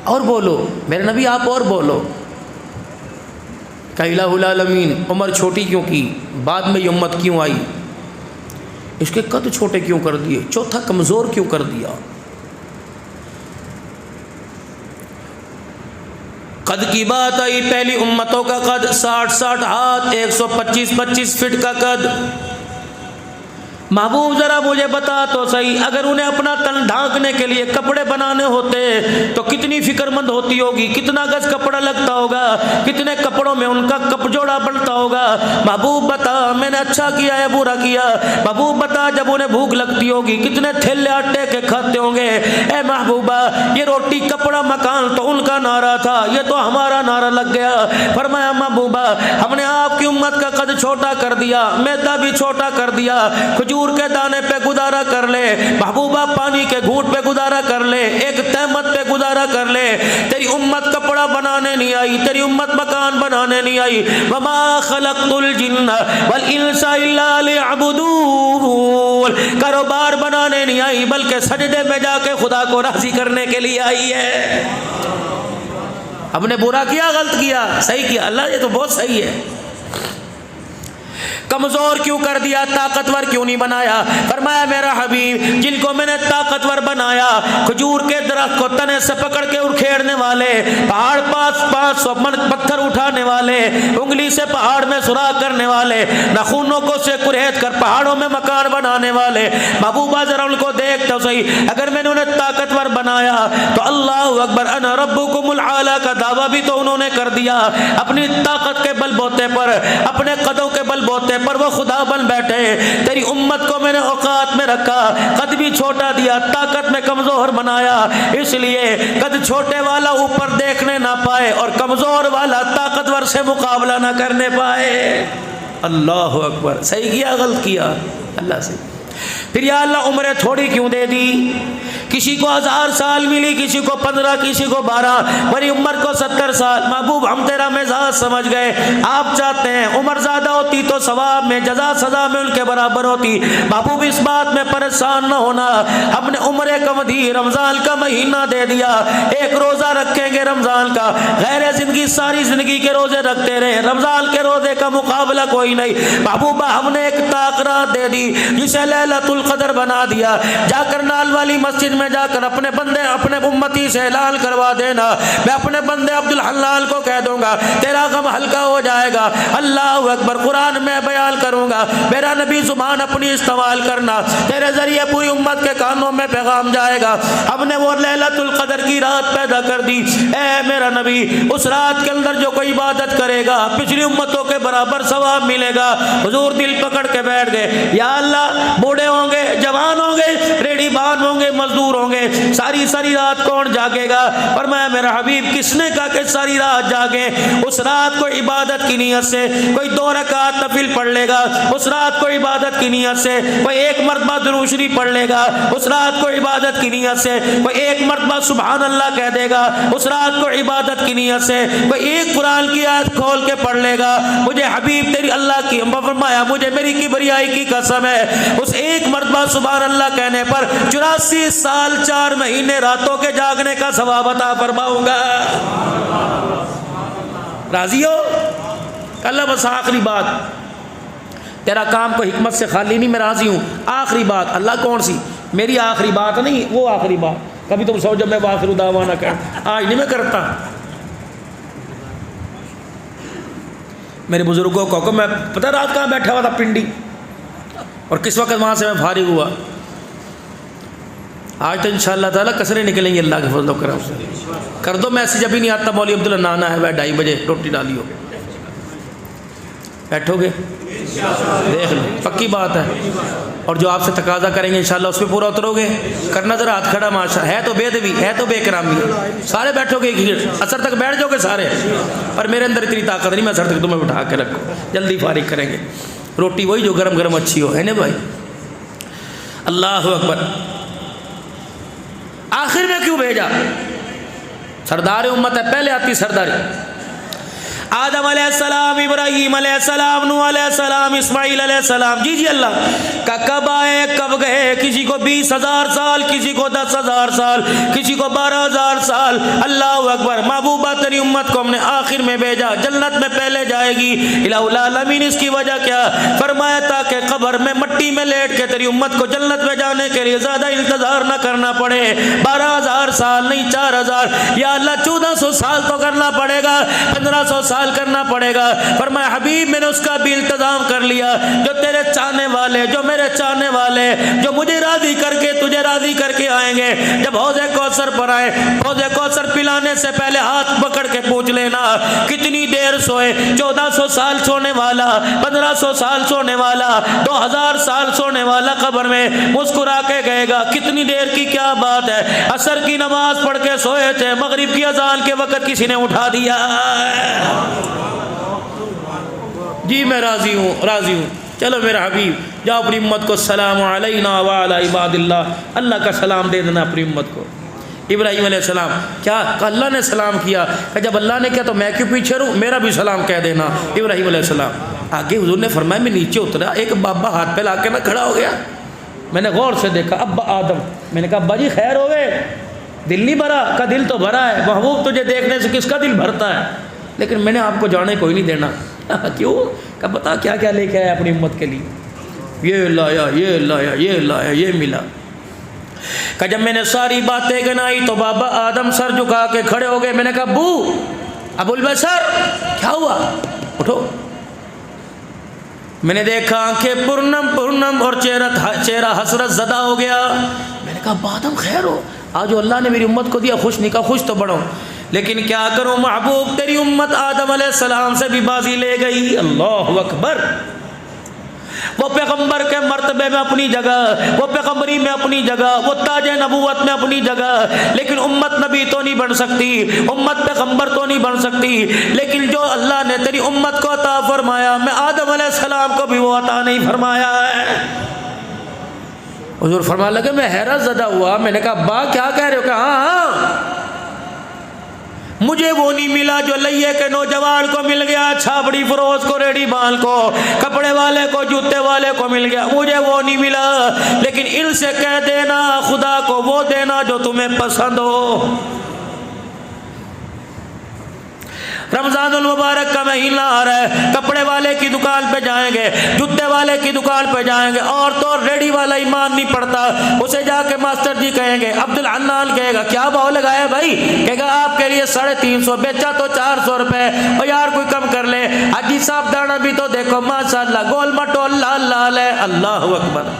और बोलो मेरे नबी, आप और बोलो। कैलाहुल आलमीन, उम्र छोटी क्यों की, बाद में ये उम्मत क्यों आई, इसके कद छोटे क्यों कर दिए? 4था, कमज़ोर क्यों कर दिया? कद की बात आई, पहली उम्मतों का कद 60-60 हाथ, 125-25 फीट का कद। महबूब जरा मुझे बता तो सही, अगर उन्हें अपना तन ढांकने के लिए कपड़े बनाने होते तो कितनी फिक्रमंद होती होगी, कितना गज कपड़ा लगता होगा, कितने कपड़ों में उनका कपजोड़ा बनता होगा। महबूब बता मैंने अच्छा किया या बुरा किया? महबूब बता जब उन्हें भूख लगती होगी कितने थैले आटे के खाते होंगे। ए महबूबा, ये रोटी कपड़ा मकान तो उनका नारा था, ये तो हमारा नारा लग गया। फरमाया महबूबा हमने आपकी उम्मत का कद छोटा कर दिया, मैदा भी छोटा कर दिया, खजूर खजूर के दाने पे गुजारा कर ले, महबूबा पानी के घूंट पे गुजारा कर ले, एक तहमत पे गुजारा कर ले। तेरी उम्मत कपड़ा बनाने नहीं आई, तेरी उम्मत मकान बनाने नहीं आई। वमा खलक़तुल जिन्न वल इंसा इल्ला लियअबुदून, कारोबार बनाने नहीं आई बल्कि सजदे में जाके खुदा को राजी करने के लिए आई है। हमने बुरा किया, गलत किया, सही किया, अल्लाह ये तो बहुत सही है। कमजोर क्यों कर दिया, ताकतवर क्यों नहीं बनाया? फरमाया मेरा हबीब, जिनको मैंने ताकतवर बनाया, खजूर के दरख्त को तने से पकड़ के उखेड़ने वाले, पहाड़ पास 500 पत्थर उठाने वाले, उंगली से पहाड़ में सुराख करने वाले, नाखूनों को से कुरेद कर पहाड़ों में मकान बनाने वाले, महबूबा जरा उनको देख तो सही। अगर मैंने उन्हें ताकतवर बनाया तो अल्लाहु अकबर अना रब्बुकुमुल आला का दावा भी तो उन्होंने कर दिया। अपनी ताकत के बलबूते पर, अपने कदों के बलबूते पर वो खुदा बन बैठे। तेरी उम्मत को मैंने औकात में रखा, कद भी छोटा दिया, ताकत में कमजोर बनाया, इसलिए कद छोटे वाला ऊपर देखने ना पाए और कमजोर वाला ताकतवर से मुकाबला ना करने पाए। अल्लाह अकबर, सही किया गलत किया? अल्लाह से। फिर या अल्लाह उम्रें थोड़ी क्यों दे दी? किसी को 1000 साल मिली, किसी को 15, किसी को 12, मेरी उम्र को 70 साल। महबूब हम तेरा मिजाज समझ गए, आप चाहते हैं उम्र ज्यादा होती तो सवाब में, जजा सजा में उनके बराबर होती। महबूब इस बात में परेशान न होना, हमने उम्र कम दी, रमजान का महीना दे दिया, एक रोजा रखेंगे रमजान का, गैर जिंदगी सारी जिंदगी के रोजे रखते रहे, रमजान के रोजे का मुकाबला कोई नहीं। महबूबा हमने एक ताकरात दे दी जिसे लैलतुल कदर बना दिया। जाकर नाल वाली मस्जिद में जाकर अपने बंदे, अपने उम्मती से ऐलान करवा देना, मैं अपने बंदे अब्दुल हल्लाल को कह दूंगा तेरा गम हल्का हो जाएगा। अल्लाह अकबर, कुरान में बयान करूंगा, मेरा नबी जुबान अपनी इस्तेमाल करना, तेरे जरिए पूरी उम्मत के कानों में पैगाम जाएगा। हमने वो लैलतुल कदर की रात पैदा कर दी। ए मेरा नबी, उस रात के अंदर जो कोई इबादत करेगा पिछली उम्मतों के बराबर सवाब मिलेगा। हुजूर दिल पकड़ के बैठ गए, या अल्लाह, बूढ़े होंगे, जवान होंगे, रेडी बान होंगे, मजदूर होंगे, सारी सारी रात कौन जागेगा? पर मैं मेरा हबीब, किसने कहा कि सारी रात जागे? उस रात को इबादत की नीयत से कोई 2 रकात नफिल पढ़ लेगा, उस रात को इबादत की नीयत से कोई 1 मरतबा दुरूद शरीफ पढ़ लेगा, उस रात को इबादत की नीयत से कोई 1 मरतबा सुभान अल्लाह कह देगा, उस रात को इबादत की नीयत से कोई 1 कुरान की आयत खोल के पढ़ लेगा। मुझे हबीब तेरी अल्लाह की फरमाया, मुझे मेरी किबरियाई की कसम है, उस 1 मरतबा सुभान अल्लाह कहने पर 84 साल 4 महीने रातों के जागने का सवाब अता फरमाऊंगा। राजी हो? अल्लाह बस आखिरी बात, तेरा काम को हिकमत से खाली नहीं, मैं राजी हूँ। आखिरी बात, अल्लाह कौन सी? मेरी आखिरी बात नहीं, वो आखिरी बात। कभी तुम सोचो मैं आखिर दावा ना कर, आज नहीं मैं करता। मेरे बुजुर्गों को मैं पता रात कहाँ बैठा हुआ था, पिंडी, और किस वक्त वहाँ से मैं फारिग हुआ। आज तो इंशाअल्लाह ताला कसरे निकलेंगे अल्लाह के फजल करम से। कर दो मैसेज, अभी नहीं आता, मौलवी अब्दुल्ला नाना है, वह 2:30 बजे रोटी डालियो, बैठोगे, देख लो, पक्की बात है। और जो आपसे तकाजा करेंगे इंशाअल्लाह उस पर पूरा उतरोगे। करना जरा हाथ खड़ा, माशा है तो बेदबी, है तो बेकरामी, सारे बैठोगे, असर तक बैठ जाओगे सारे, पर मेरे अंदर इतनी ताकत नहीं, मैं असर तक तुम्हें उठा के रखो, जल्दी फारिग करेंगे। रोटी वही जो गरम गरम अच्छी हो, है ना भाई? अल्लाह अकबर। आखिर में क्यों भेजा? सरदार उम्मत है, पहले आती सरदारी। आदम अलैहिस्सलाम, इब्राहीम अलैहिस्सलाम, नूह अलैहिस्सलाम, इस्माइल अलैहिस्सलाम, जी अल्लाह का कब आए कब गए? किसी को 20,000 साल, किसी को 10,000 साल, किसी को 12,000 साल। अल्लाह अकबर। महबूबा तेरी उम्मत को हमने आखिर में भेजा, जन्नत में पहले जाएगी। इलाहुल आलमीन, इसकी वजह क्या? फरमाया ताकि कब्र में मट्टी में लेट के तेरी उम्मत को जन्नत में जाने के लिए ज्यादा इंतजार न करना पड़े। 12,000 साल नहीं, 4,000, या अल्लाह 1400 साल तो करना पड़ेगा, 1500 साल करना पड़ेगा। फरमाया हबीब मैंने उसका भी इंतजाम कर लिया। जो तेरे चाहने वाले, जो मेरे चाहने वाले, जो मुझे राजी करके तुझे राजी करके आएंगे, जब हौज़े कौसर पर आए, हौज़े कौसर पिलाने से पहले हाथ पकड़ के पूछ लेना कितनी देर सोए। 1400 साल सोने वाला, 1500 साल सोने वाला, 2000 साल सोने वाला कब्र में मुस्कुरा के गएगा कितनी देर की क्या बात है, असर की नमाज पढ़ के सोए थे, मगरिब की अजान के वक्त किसी ने उठा दिया। जी मैं राजी हूँ, राजी हूँ। चलो मेरा हबीब जाओ अपनी उम्मत को सलाम अलैना व अला इबादिल्लाह, अल्लाह का सलाम दे देना अपनी उम्मत को। इब्राहीम अलैहिस्सलाम क्या अल्लाह ने सलाम किया, कि जब अल्लाह ने किया तो मैं क्यों पीछे रहूँ, मेरा भी सलाम कह देना। इब्राहीम अलैहिस्सलाम आगे हुजूर ने फरमाया मैं नीचे उतरा, एक बाबा हाथ पे ला के ना खड़ा हो गया। मैंने गौर से देखा अब्बा आदम, मैंने कहा अब्बा जी खैर हो गए, दिल नहीं भरा? का दिल तो भरा है महबूब, तुझे देखने से किसका दिल भरता है, लेकिन मैंने आपको जाने कोई नहीं देना। क्यों? का बता क्या क्या लेके आया अपनी उम्मत के लिए, ये लाया ये लाया ये लाया ये मिला। का जब मैंने सारी बातें गिनाई तो बाबा आदम सर झुका के खड़े हो गए। मैंने कहा अबू अबुल बशर क्या हुआ, उठो। मैंने देखा आंखें पूर्णम पूर्णम और चेहरा हसरत ज़दा हो गया। मैंने कहा आदम खैर हो, आज अल्लाह ने मेरी उम्मत को दिया, खुश नहीं? का खुश तो बढ़ो, लेकिन क्या करूं महबूब, तेरी उम्मत आदम अलैहिस्सलाम से भी बाजी ले गई। अल्लाहु अकबर। वो पैगंबर के मर्तबे में अपनी जगह, वो पैगंबरी में अपनी जगह, वो ताजे नबूवत में अपनी जगह, लेकिन उम्मत नबी तो नहीं बन सकती, उम्मत पैगंबर तो नहीं बन सकती। लेकिन जो अल्लाह ने तेरी उम्मत को अता फरमाया, मैं आदम अलैहिस्सलाम को भी वो अता नहीं फरमाया है। हुजूर फरमाने लगे, मैं हैरत ज़दा हुआ। मैंने कहा अब्बा क्या कह रहे हो? कहा हाँ मुझे वो नहीं मिला जो लइये के नौजवान को मिल गया, छाबड़ी फरोज को, रेडी बाल को, कपड़े वाले को, जूते वाले को मिल गया, मुझे वो नहीं मिला। लेकिन इनसे कह देना खुदा को वो देना जो तुम्हें पसंद हो। रमज़ानुल मुबारक का महीना आ रहा है, कपड़े वाले की दुकान पे जाएंगे, जूते वाले की दुकान पे जाएंगे, और तो रेडी वाला ईमान नहीं पड़ता, उसे जाके मास्टर जी कहेंगे, अब्दुल अन्नान कहेगा क्या भाव लगाया भाई? कहेगा आपके लिए 350, बेचा तो 400 रुपए, और यार कोई कम कर ले। हाजी साहब दाना भी तो देखो माशाल्लाह गोल मटोल लाल लाल है। अल्लाह अकबर।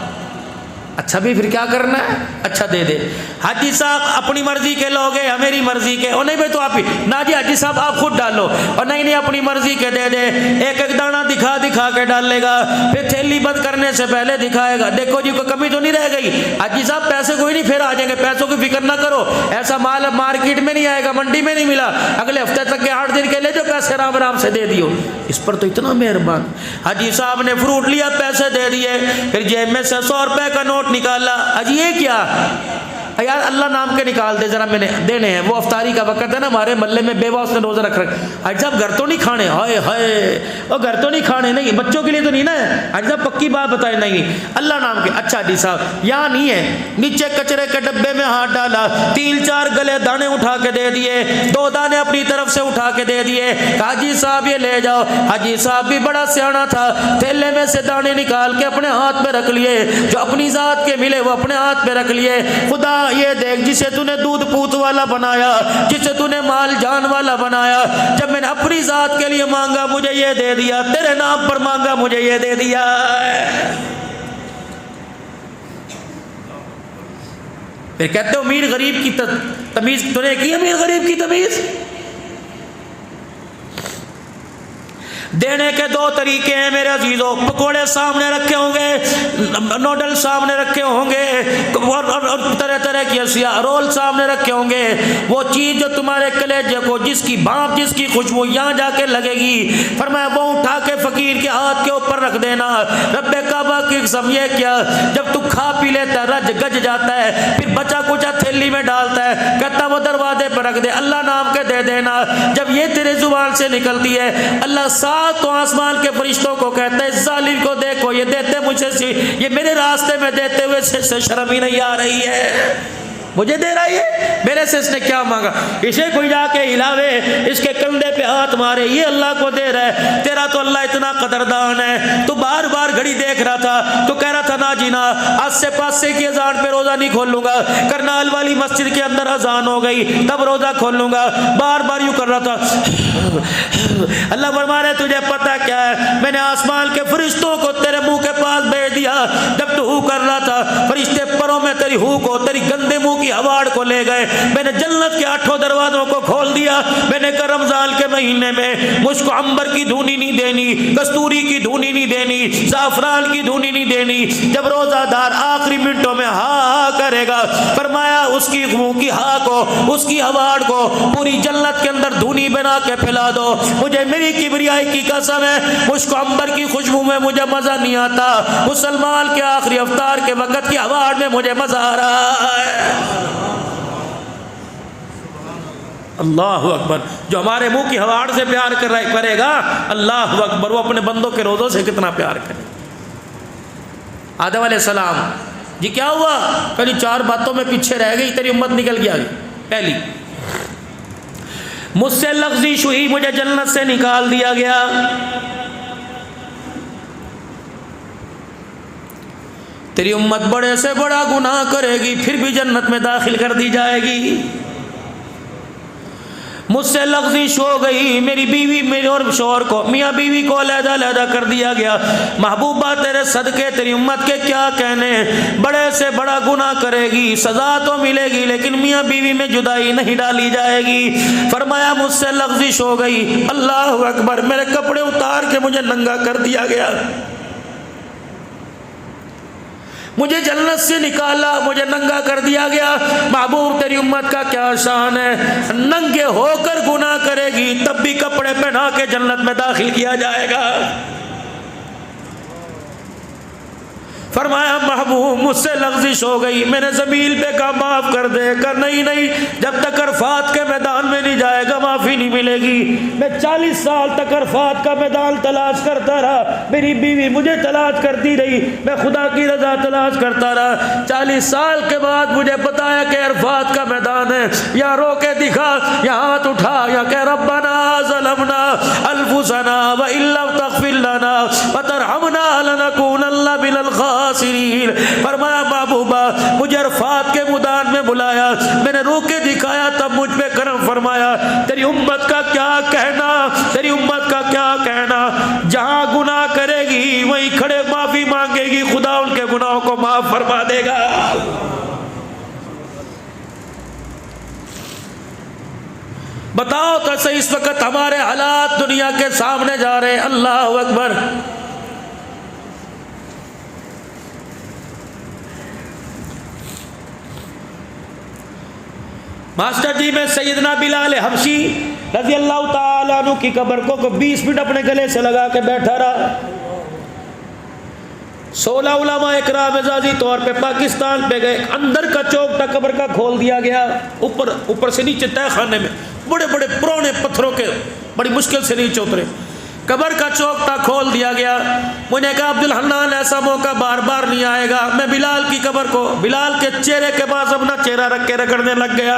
अच्छा भी फिर क्या करना है, अच्छा दे दे। हाजी साहब अपनी मर्जी के लोग हैं, मेरी मर्जी के, और नहीं भाई तो आप ही ना जी हाजी साहब आप खुद डालो, और नहीं नहीं अपनी मर्जी के दे दे। एक एक दाना दिखा दिखा के डालेगा, फिर थैली बंद करने से पहले दिखाएगा, देखो जी कोई कमी तो नहीं रह गई। हाजी साहब पैसे कोई नहीं, फिर आ जाएंगे, पैसों की फिक्र ना करो, ऐसा माल मार्केट में नहीं आएगा, मंडी में नहीं मिला, अगले हफ्ते तक के 8 दिन के ले जो पैसे राम राम से दे दियो। इस पर तो इतना मेहरबान। हाजी साहब ने फ्रूट लिया, पैसे दे दिए, फिर जेब में से 100 रुपए का नोट निकाला। अजी ये क्या यार, अल्लाह नाम के निकाल दे जरा, मैंने देने हैं। वो अफ्तारी का वक्त है ना, हमारे मोहल्ले में बेवा उसने रोजा रख रखा। आज साहब घर तो नहीं खाने, हाय हाय वो घर तो नहीं खाने, नहीं बच्चों के लिए तो नहीं ना। आज साहब पक्की बात बताए, नहीं अल्लाह नाम के। अच्छा जी साहब यहाँ नहीं है, नीचे कचरे के डब्बे में हाथ डाला, 3-4 गले दाने उठा के दे दिए, 2 दाने अपनी तरफ से उठा के दे दिए। हाजी साहब ये ले जाओ। हाजी साहब भी बड़ा सियाना था, थैले में से दाने निकाल के अपने हाथ में रख लिए, जो अपनी जात के मिले वो अपने हाथ में रख लिए। खुदा ये देख, जिसे तूने दूध पूत वाला बनाया, जिसे तूने माल जान वाला बनाया, जब मैंने अपनी जात के लिए मांगा मुझे ये दे दिया, तेरे नाम पर मांगा मुझे ये दे दिया। फिर कहते हो अमीर गरीब की तमीज तूने की, अमीर गरीब की तमीज। देने के 2 तरीके हैं मेरे अजीजों। पकोड़े सामने रखे होंगे, नूडल सामने रखे होंगे, और तरह तरह की अशिया, रोल सामने रखे होंगे। वो चीज़ जो तुम्हारे कलेजे को, जिसकी भाप, जिसकी खुशबू यहाँ जाके लगेगी, फरमाया वो उठा के फकीर के हाथ के ऊपर रख देना। रब्बे काबा की कसम ये क्या, जब तू खा पी लेता रज गज जाता है, फिर बचा कुचा थैली में डालता है, कहता वो दरवाजे पर रख दे, अल्लाह नाम के दे देना। जब ये तेरे जुबान से निकलती है, अल्लाह तो आसमान के फरिश्तों को कहता है जालिम को देखो ये देते मुझे, ये मेरे रास्ते में देते हुए से शर्म ही नहीं आ रही है, मुझे दे रहा है, मेरे से इसने क्या मांगा। इसे कोई जाके हिलावे, इसके कंधे पे हाथ मारे, ये अल्लाह को दे रहा है। तेरा तो अल्लाह इतना कदरदान है, तू बार बार घड़ी देख रहा था, तो कह रहा था ना जी ना, आज से 5 की अजान पे रोजा नहीं खोलूंगा, करनाल वाली मस्जिद के अंदर अजान हो गई तब रोजा खोलूंगा, बार बार यूं कर रहा था। अल्लाह फरमा रहे तुझे पता क्या है, मैंने आसमान के फरिश्तों को तेरे मुंह के पास भेज दिया, जब तू हू कर रहा था फरिश्ते परों में तेरी हू को, तेरी गंदे मुंह की हवाड़ को ले गए। मैंने जन्नत के 8 दरवाजों को खोल दिया। मैंने कहा रमजान के महीने में मुझको अंबर की धूनी नहीं देनी, कस्तूरी की धूनी नहीं देनी, जाफरान की धूनी नहीं देनी। जब रोजादार आखिरी मिनटों में हा करेगा, फरमाया उसकी मुंह की हा को, उसकी हवाड़ को पूरी जन्नत के अंदर धूनी बना के फैला दो। मुझे मेरी किबरियाई की कसम है, मुझको अंबर की खुशबू में मुझे मजा नहीं आता, मुसलमान के आखिरी अवतार के वक्त की हवाड़ में मुझे मजा आ रहा है। अल्लाह अकबर। जो हमारे मुंह की हवाड़ से प्यार करेगा, अल्लाह अकबर, वो अपने बंदों के रोज़ों से कितना प्यार करे। आदम अलैहिस्सलाम जी क्या हुआ? कभी 4 बातों में पीछे रह गई, तेरी उम्मत निकल गई आगे। पहली, मुझसे लफ्ज़िश हुई, मुझे जन्नत से निकाल दिया गया। तेरी उम्मत बड़े से बड़ा गुनाह करेगी फिर भी जन्नत में दाखिल कर दी जाएगी। मुझसे लफ्ज़िश हो गई, मेरी बीवी मेरे और शौहर को, मियाँ बीवी को अलहदा कर दिया गया। महबूबा तेरे सदके तेरी उम्मत के क्या कहने, बड़े से बड़ा गुनाह करेगी, सज़ा तो मिलेगी लेकिन मियाँ बीवी में जुदाई नहीं डाली जाएगी। फरमाया मुझसे लफ्ज़िश हो गई, अल्लाह अकबर, मेरे कपड़े उतार के मुझे नंगा कर दिया गया, मुझे जन्नत से निकाला, मुझे नंगा कर दिया गया। महबूब तेरी उम्मत का क्या शान है, नंगे होकर गुनाह करेगी तब भी कपड़े पहना के जन्नत में दाखिल किया जाएगा। फरमाया महबूब मुझसे लफ्ज़िश हो गई, मैंने ज़मील पे कहा माफ़ कर दे, कहा नहीं नहीं, जब तक अरफात के मैदान में नहीं जाएगा माफ़ी नहीं मिलेगी। मैं 40 साल तक अरफात का मैदान तलाश करता रहा, मेरी बीवी मुझे तलाश करती रही, मैं खुदा की रज़ा तलाश करता रहा। 40 साल के बाद मुझे बताया कि अरफात का मैदान है, या रो के दिखा, या हाथ उठा, या कह रब्बना ज़लमना अनफुसना व इल्लम तग़फिर लना व तरहमना लनकूनन्ना मिनल खासिरीन। फरमाया महबूबा मुझे अरफात के मैदान में बुलाया, मैंने रो के दिखाया, तब मुझ पे करम फरमाया। तेरी उम्मत का क्या कहना, तेरी उम्मत का क्या कहना, जहां गुनाह करेगी वहीं खड़े माफी मांगेगी, खुदा उनके गुनाहों को माफ फरमा देगा। बताओ तो सही, इस वक्त हमारे हालात दुनिया के सामने जा रहे हैं। अल्लाह अकबर। मास्टर जी में सैयदना बिलाल हबशी रज़ी अल्लाह ताला अन्हु की कब्र को 20 मिनट अपने गले से लगा के बैठा रहा। 16 उलमा इकराम एजाजी तौर पे पाकिस्तान पे गए, अंदर का चौक था कब्र का खोल दिया गया, ऊपर से नीचे तय खाने में बड़े बड़े पुराने पत्थरों के बड़ी मुश्किल से नीचे उतरे, कब्र का चौक था खोल दिया गया। मुझे कहा अब्दुल हन्नान ऐसा मौका बार बार नहीं आएगा। मैं बिलाल की कब्र को, बिलाल के चेहरे के पास अपना चेहरा रख के रगड़ने लग गया।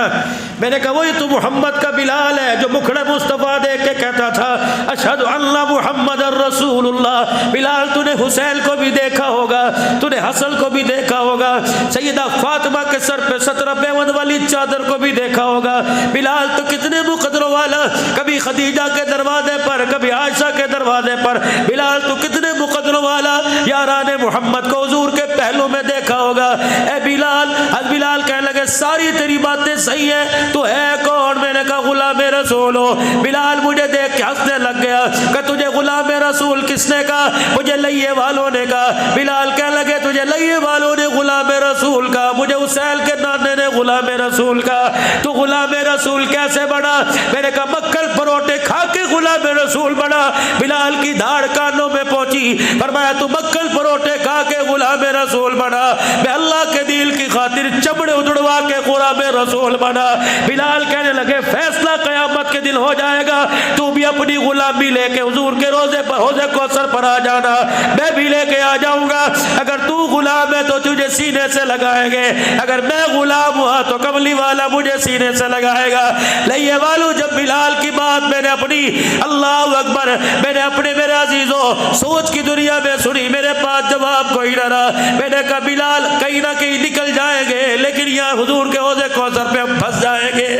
मैंने कहा वही तो मोहम्मद का बिलाल है जो मुखड़े मुस्तफ़ा देख के कहता था अशहदु अन्ना मुहम्मदुर रसूलुल्लाह। बिलाल तूने हुसैन को भी देखा होगा, तूने हसन को भी देखा होगा, सैयदा फातिमा के सर पे 17 पेवंद वाली चादर को भी देखा होगा। बिलाल तो कितने मुकद्दरों वाला, कभी खदीजा के दरवाजे पर, कभी आयशा के दरवाजे पर। बिलाल तो कितने मुकद्दरों वाला, याराने मोहम्मद को हुजूर के पहलू में देखा होगा। ए बिलाल, आज बिलाल कहने लगे सारी तेरी बातें सही है, तो है कौन? मैंने कहा गुलाम रसूल हो। बिलाल मुझे देख के हंसने लग गया कि तुझे गुलाम रसूल किसने कहा? मुझे लइये वालों ने कहा। बिलाल कहने लगे तुझे लइये वालों ने गुलाम रसूल कहा, मुझे हुसैन के नाने ने गुलाम रसूल कहा। तू गुलाम रसूल कैसे बना? मैंने कहा मक्खन परोठे खा के गुलाम रसूल बना। बिलाल की धाड़ कानों में पहुंची, फरमाया तू मक्खन परोठे खा के गुलाम रसूल बना, मैं अल्लाह के दिल की खातिर चमड़े उजड़वा के गुलाम रसूल बना। बिलाल कहने लगे फैसला कयामत के दिन हो जाएगा, तू भी अपनी गुलामी लेके हुजूर के रोजे पर, हौज़े कौसर पर आ जाना, मैं भी लेके आ जाऊंगा। अगर तू गुलाम है तो तुझे सीने से लगाएंगे, अगर मैं गुलाम हुआ तो कमली वाला मुझे सीने से लगाएगा। लइये वालों, जब बिलाल की बात मैंने अपनी, अल्लाह अकबर, मैंने अपने मेरे अजीजों सोच की दुनिया में सुनी, मेरे पास जवाब कोई ना रहा। मैंने कहा बिलाल कहीं ना कहीं निकल जाएंगे, लेकिन यहाँ हुजूर के हौज़े कौसर पे हम फंस जाएंगे।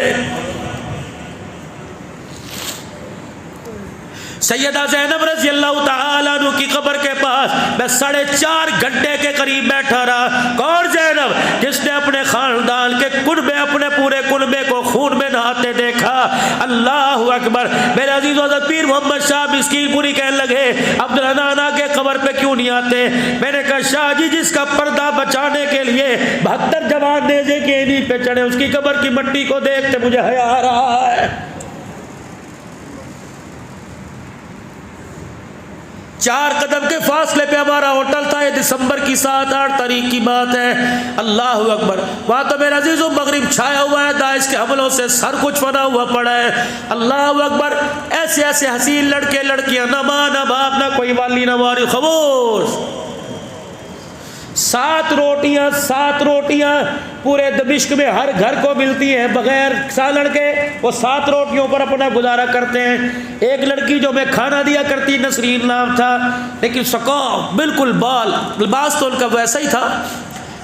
सैयदा ज़ैनब रज़ी अल्लाह ताला अन्हा की कब्र के पास मैं 4.5 घंटे के करीब बैठा रहा। कौन? ज़ैनब, जिसने अपने खानदान के कुनबे, अपने पूरे कुनबे को खून में नहाते देखा। अल्लाह अकबर। मेरे अजीज़ हज़रत पीर मोहम्मद शाह मिस्कीनपुरी कहने लगे अब्दुल हन्नान के कब्र पे क्यों नहीं आते? मैंने कहा शाह जी, जिसका पर्दा बचाने के लिए 72 जवान नेज़े के नहीं ज़मीन पे चढ़े, उसकी कब्र की मिट्टी को देखते मुझे हया आ रहा है। 4 कदम के फासले पे हमारा होटल था। ये दिसंबर की 7-8 तारीख की बात है। अल्लाह अकबर। वहाँ तो मेरा अजीज़ों मगरिब छाया हुआ है, दाइश के हमलों से सर कुछ फना हुआ पड़ा है। अल्लाह अकबर। ऐसे ऐसे हसीन लड़के लड़कियाँ, ना माँ ना बाप ना कोई वाली ना वारी, खामोश। 7 रोटियाँ पूरे दमिश्क में हर घर को मिलती हैं बगैर सालन के। वो 7 रोटियों पर अपना गुजारा करते हैं। एक लड़की जो मैं खाना दिया करती, नसरीन नाम था, लेकिन सको बिल्कुल बाल लिबास तो उनका वैसा ही था।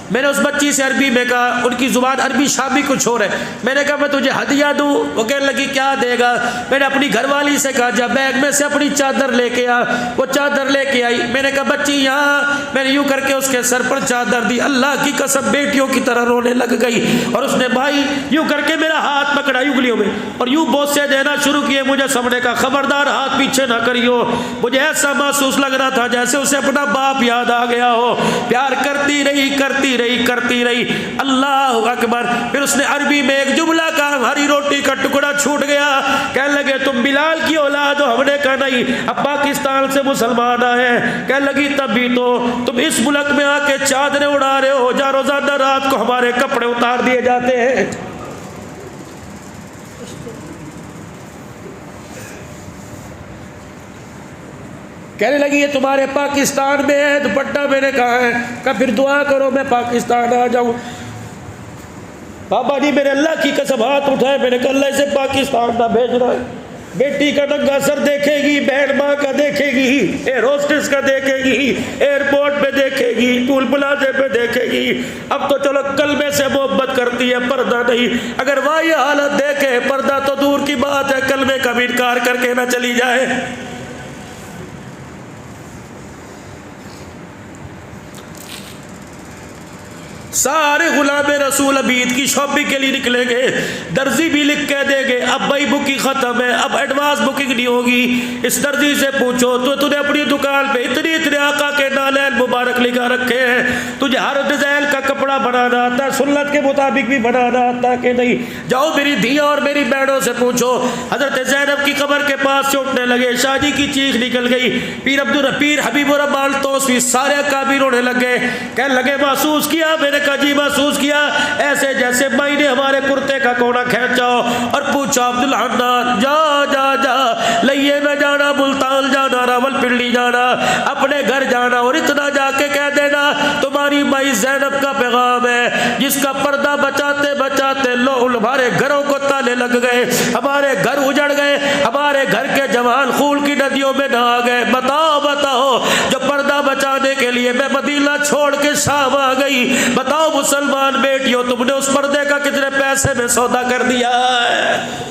मैंने उस बच्ची से अरबी में कहा, उनकी ज़ुबान अरबी शामी कुछ हो रहा है। मैंने कहा मैं तुझे हदिया दूँ? वो कहने लगी क्या देगा? मैंने अपनी घरवाली से कहा जा बैग में से अपनी चादर लेके आ। वो चादर लेके आई। मैंने कहा बच्ची यहाँ। मैंने यूँ करके उसके सर पर चादर दी। अल्लाह की कसम बेटियों की तरह रोने लग गई। और उसने भाई यूँ करके मेरा हाथ पकड़ा उंगलियों में और यूँ बोसे देना शुरू किए। मुझे समझने का खबरदार हाथ पीछे ना करियो। मुझे ऐसा महसूस लग रहा था जैसे उसे अपना बाप याद आ गया हो। प्यार करती रही। अल्लाह अकबर। फिर उसने अरबी में एक जुमला कहा, हरी रोटी का टुकड़ा छूट गया। कहने लगे तुम बिलाल की औलाद हो? हमने कहा नहीं, अब पाकिस्तान से मुसलमान आए। कहने लगी तब भी तो तुम इस मुल्क में आके चादरें उड़ा रहे हो, जहाँ रोजाना रात को हमारे कपड़े उतार दिए जाते हैं। कहने लगी ये तुम्हारे पाकिस्तान में है दुपट्टा? मैंने कहा है। कहा फिर दुआ करो मैं पाकिस्तान आ जाऊं। बाबा जी मेरे अल्लाह की कसम हाथ उठाए। मैंने कहा अल्लाह से पाकिस्तान ना भेज रहा है। बेटी का नंगा सर देखेगी, बहन माँ का देखेगी, एयर होस्टेस का देखेगी, एयरपोर्ट पे देखेगी, टूल प्लाजे पे देखेगी। अब तो चलो कलमे से मोहब्बत करती है, पर्दा नहीं। अगर वह ये हालत देखे, पर्दा तो दूर की बात है, कलमे का भी इनकार करके ना चली जाए। सारे गुलाम रसूल अबीद की शॉपिंग के लिए निकलेंगे। दर्जी भी लिख के देंगे अब भाई बुकिंग ख़त्म है, अब एडवांस बुकिंग नहीं होगी। इस दर्जी से पूछो तो तूने अपनी दुकान पे इतने आका के नालैन मुबारक लिखा रखे हैं, तुझे हर डिज़ाइन का कपड़ा बनाना आता है, सुन्नत के मुताबिक भी बनाना आता कि नहीं? जाओ मेरी धिया और मेरी बहनों से पूछो। हज़रत ज़ैनब की कब्र के पास से उठने लगे, शादी की चीख निकल गई। पीर हबीबुर रहमान तौसीफ़ी सारे काबी रोने लगे। कहने लगे महसूस किया? मैंने कहा जी महसूस किया। ऐसे जैसे माई ने हमारे कुर्ते का कोना खींचा और पूछा अब्दुल हन्नान जा लइये में जाना, मुल्तान जाना, रावलपिंडी जाना, अपने घर जाना और इतना जाके कह देना तुम्हारी माई ज़ैनब का पैगाम है, जिसका पर्दा बचाते बचाते लोग हमारे घरों को ताले लग गए, हमारे घर उजड़ गए, हमारे घर के जवान खून की नदियों में नहा गए। बताओ जो पर्दा बचाने के लिए मैं मदीना छोड़ के शाम आ गई, बताओ मुसलमान बेटियों तुमने उस पर्दे का कितने पैसे में सौदा कर दिया है?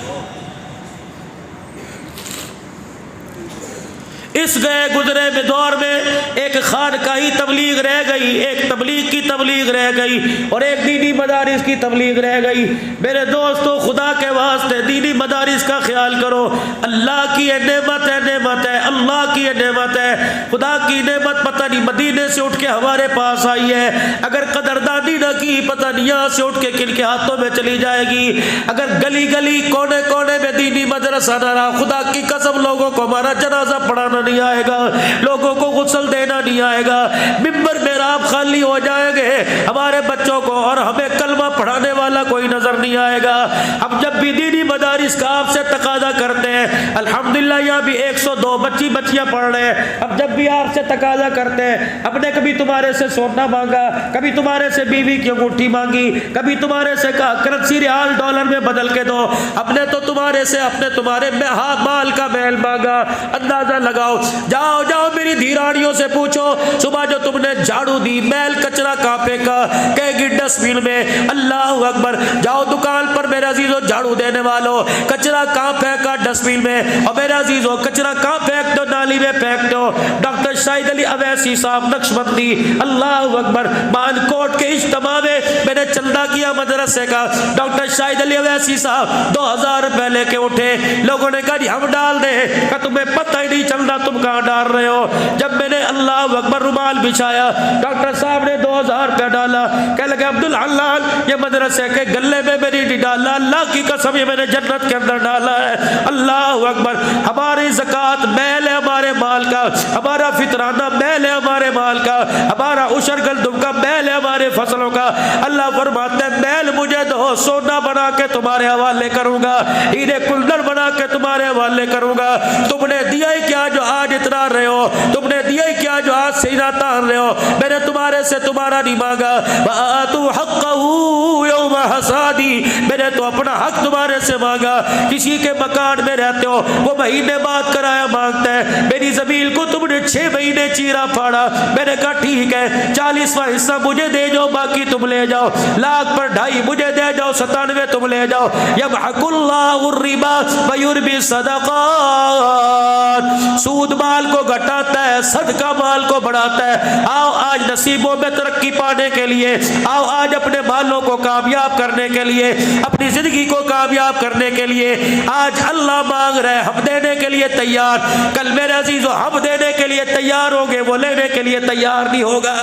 इस गए गुजरे में दौर में एक खानकाही तबलीग रह गई, एक तबलीग की तबलीग रह गई और एक दीनी मदारिस की तबलीग रह गई। मेरे दोस्तों खुदा के वास्ते दीनी मदारिस का ख्याल करो। अल्लाह की ये नेमत है, अल्लाह की ये नेमत है। खुदा की नेमत पता नहीं मदीने से उठ के हमारे पास आई है, अगर कदरदानी न की पता नहीं यहाँ से उठ के किन के हाथों में चली जाएगी। अगर गली गली कोने कोने में दीनी मदरसा न रहा, खुदा की कसम लोगों को हमारा जनाजा पढ़ाना नहीं आएगा, लोगों को गुस्ल देना नहीं आएगा, मिंबर मेहराब खाली हो जाएंगे हमारे बच्चों को और हमें कलमा पढ़ाने वाला कोई नजर नहीं आएगा। अब जब भी दीनी मदारिस का आपसे तकाजा करते हैं, अल्हम्दुलिल्लाह यहाँ भी 102 बच्चियाँ पढ़ रहे हैं, अब जब भी आपसे तकाजा करते हैं, अपने कभी तुम्हारे से सोना मांगा, कभी तुम्हारे से बीवी की अंगूठी मांगी, कभी तुम्हारे से कहा करेंसी रियाल डॉलर में बदल के दो, अपने तो तुम्हारे से अपने तुम्हारे माल का महल मांगा। अंदाजा लगाओ। जाओ मेरी धीरानियों से पूछो, सुबह जो तुमने झाड़ू दी मैल कचरा कहाँ फेंका? कहेगी डस्टबिन में। अल्लाह अकबर। जाओ दुकान पर मेरे अजीजों झाड़ू देने वालों, कचरा कहाँ फेंका? डस्टबिन में। और मेरे अजीजों कचरा कहाँ फेंक दो? नाली में फेंक दो। डॉक्टर शाहिद अली अवैसी साहब नक्शबंदी, अल्लाह अकबर, मानकोट के इज्तिमा में मैंने चंदा किया मदरसे का। डॉक्टर शाहिद अली अवैसी साहब 2000 रुपए लेके उठे। लोगों ने कहा जी हम डाल दे, का तुम्हें पता ही नहीं चल रहा तुम कहाँ डाल रहे हो। जब मैंने अल्लाह अकबर रुमाल बिछाया, डॉक्टर साहब ने 2000 रुपया डाला। कह लगे अब्दुल हलाल ये मदरसे के गले में मेरी नहीं डाला, अल्लाह की कसम ये मैंने जन्नत के अंदर डाला है। अल्लाह अकबर। हमारी ज़कात मैल है हमारे माल का, हमारा फितराना मैल है हमारे माल का, हमारा उशर गंदुम का मैल है हमारे फसलों का। अल्लाह फरमाते हैं मैल मुझे दो, सोना बना के तुम्हारे हवाले करूंगा, हीरे कुल्लर बना के तुम्हारे हवाले करूंगा। तुमने दिया ही क्या जो आज इतना रहे हो, तुमने दिया ही क्या जो आज सीना तान रहे हो। मैंने तुम्हारे से तुम्हारा नहीं मांगा, तू हक़्क़हू यौम हसादी, मैंने तो अपना हक तुम्हारे से मांगा। किसी के मकान में रहते हो, वो महीने बाद कराया मांगता है। मेरी जमीन को तुमने 6 महीने चीरा फाड़ा, मैंने कहा ठीक है 40वां हिस्सा मुझे दे जाओ, बाकी तुम ले जाओ। लाख पर 2.5 मुझे दे जाओ, 97 तुम ले जाओ। यमहकुल्लाहु रिबा व युरबी सदक़ात, सूद माल को घटाता है, सदका माल को बढ़ाता है। आओ आज नसीबों में तरक्की पाने के लिए, आओ आज अपने मालों को कामयाब करने के लिए, अपनी जिंदगी को कामयाब करने के लिए आज अल्लाह मांग रहे, हम देने के लिए तैयार। कल मेरे अजीजों हम देने के लिए तैयार होंगे, वो लेने के लिए तैयार नहीं होगा।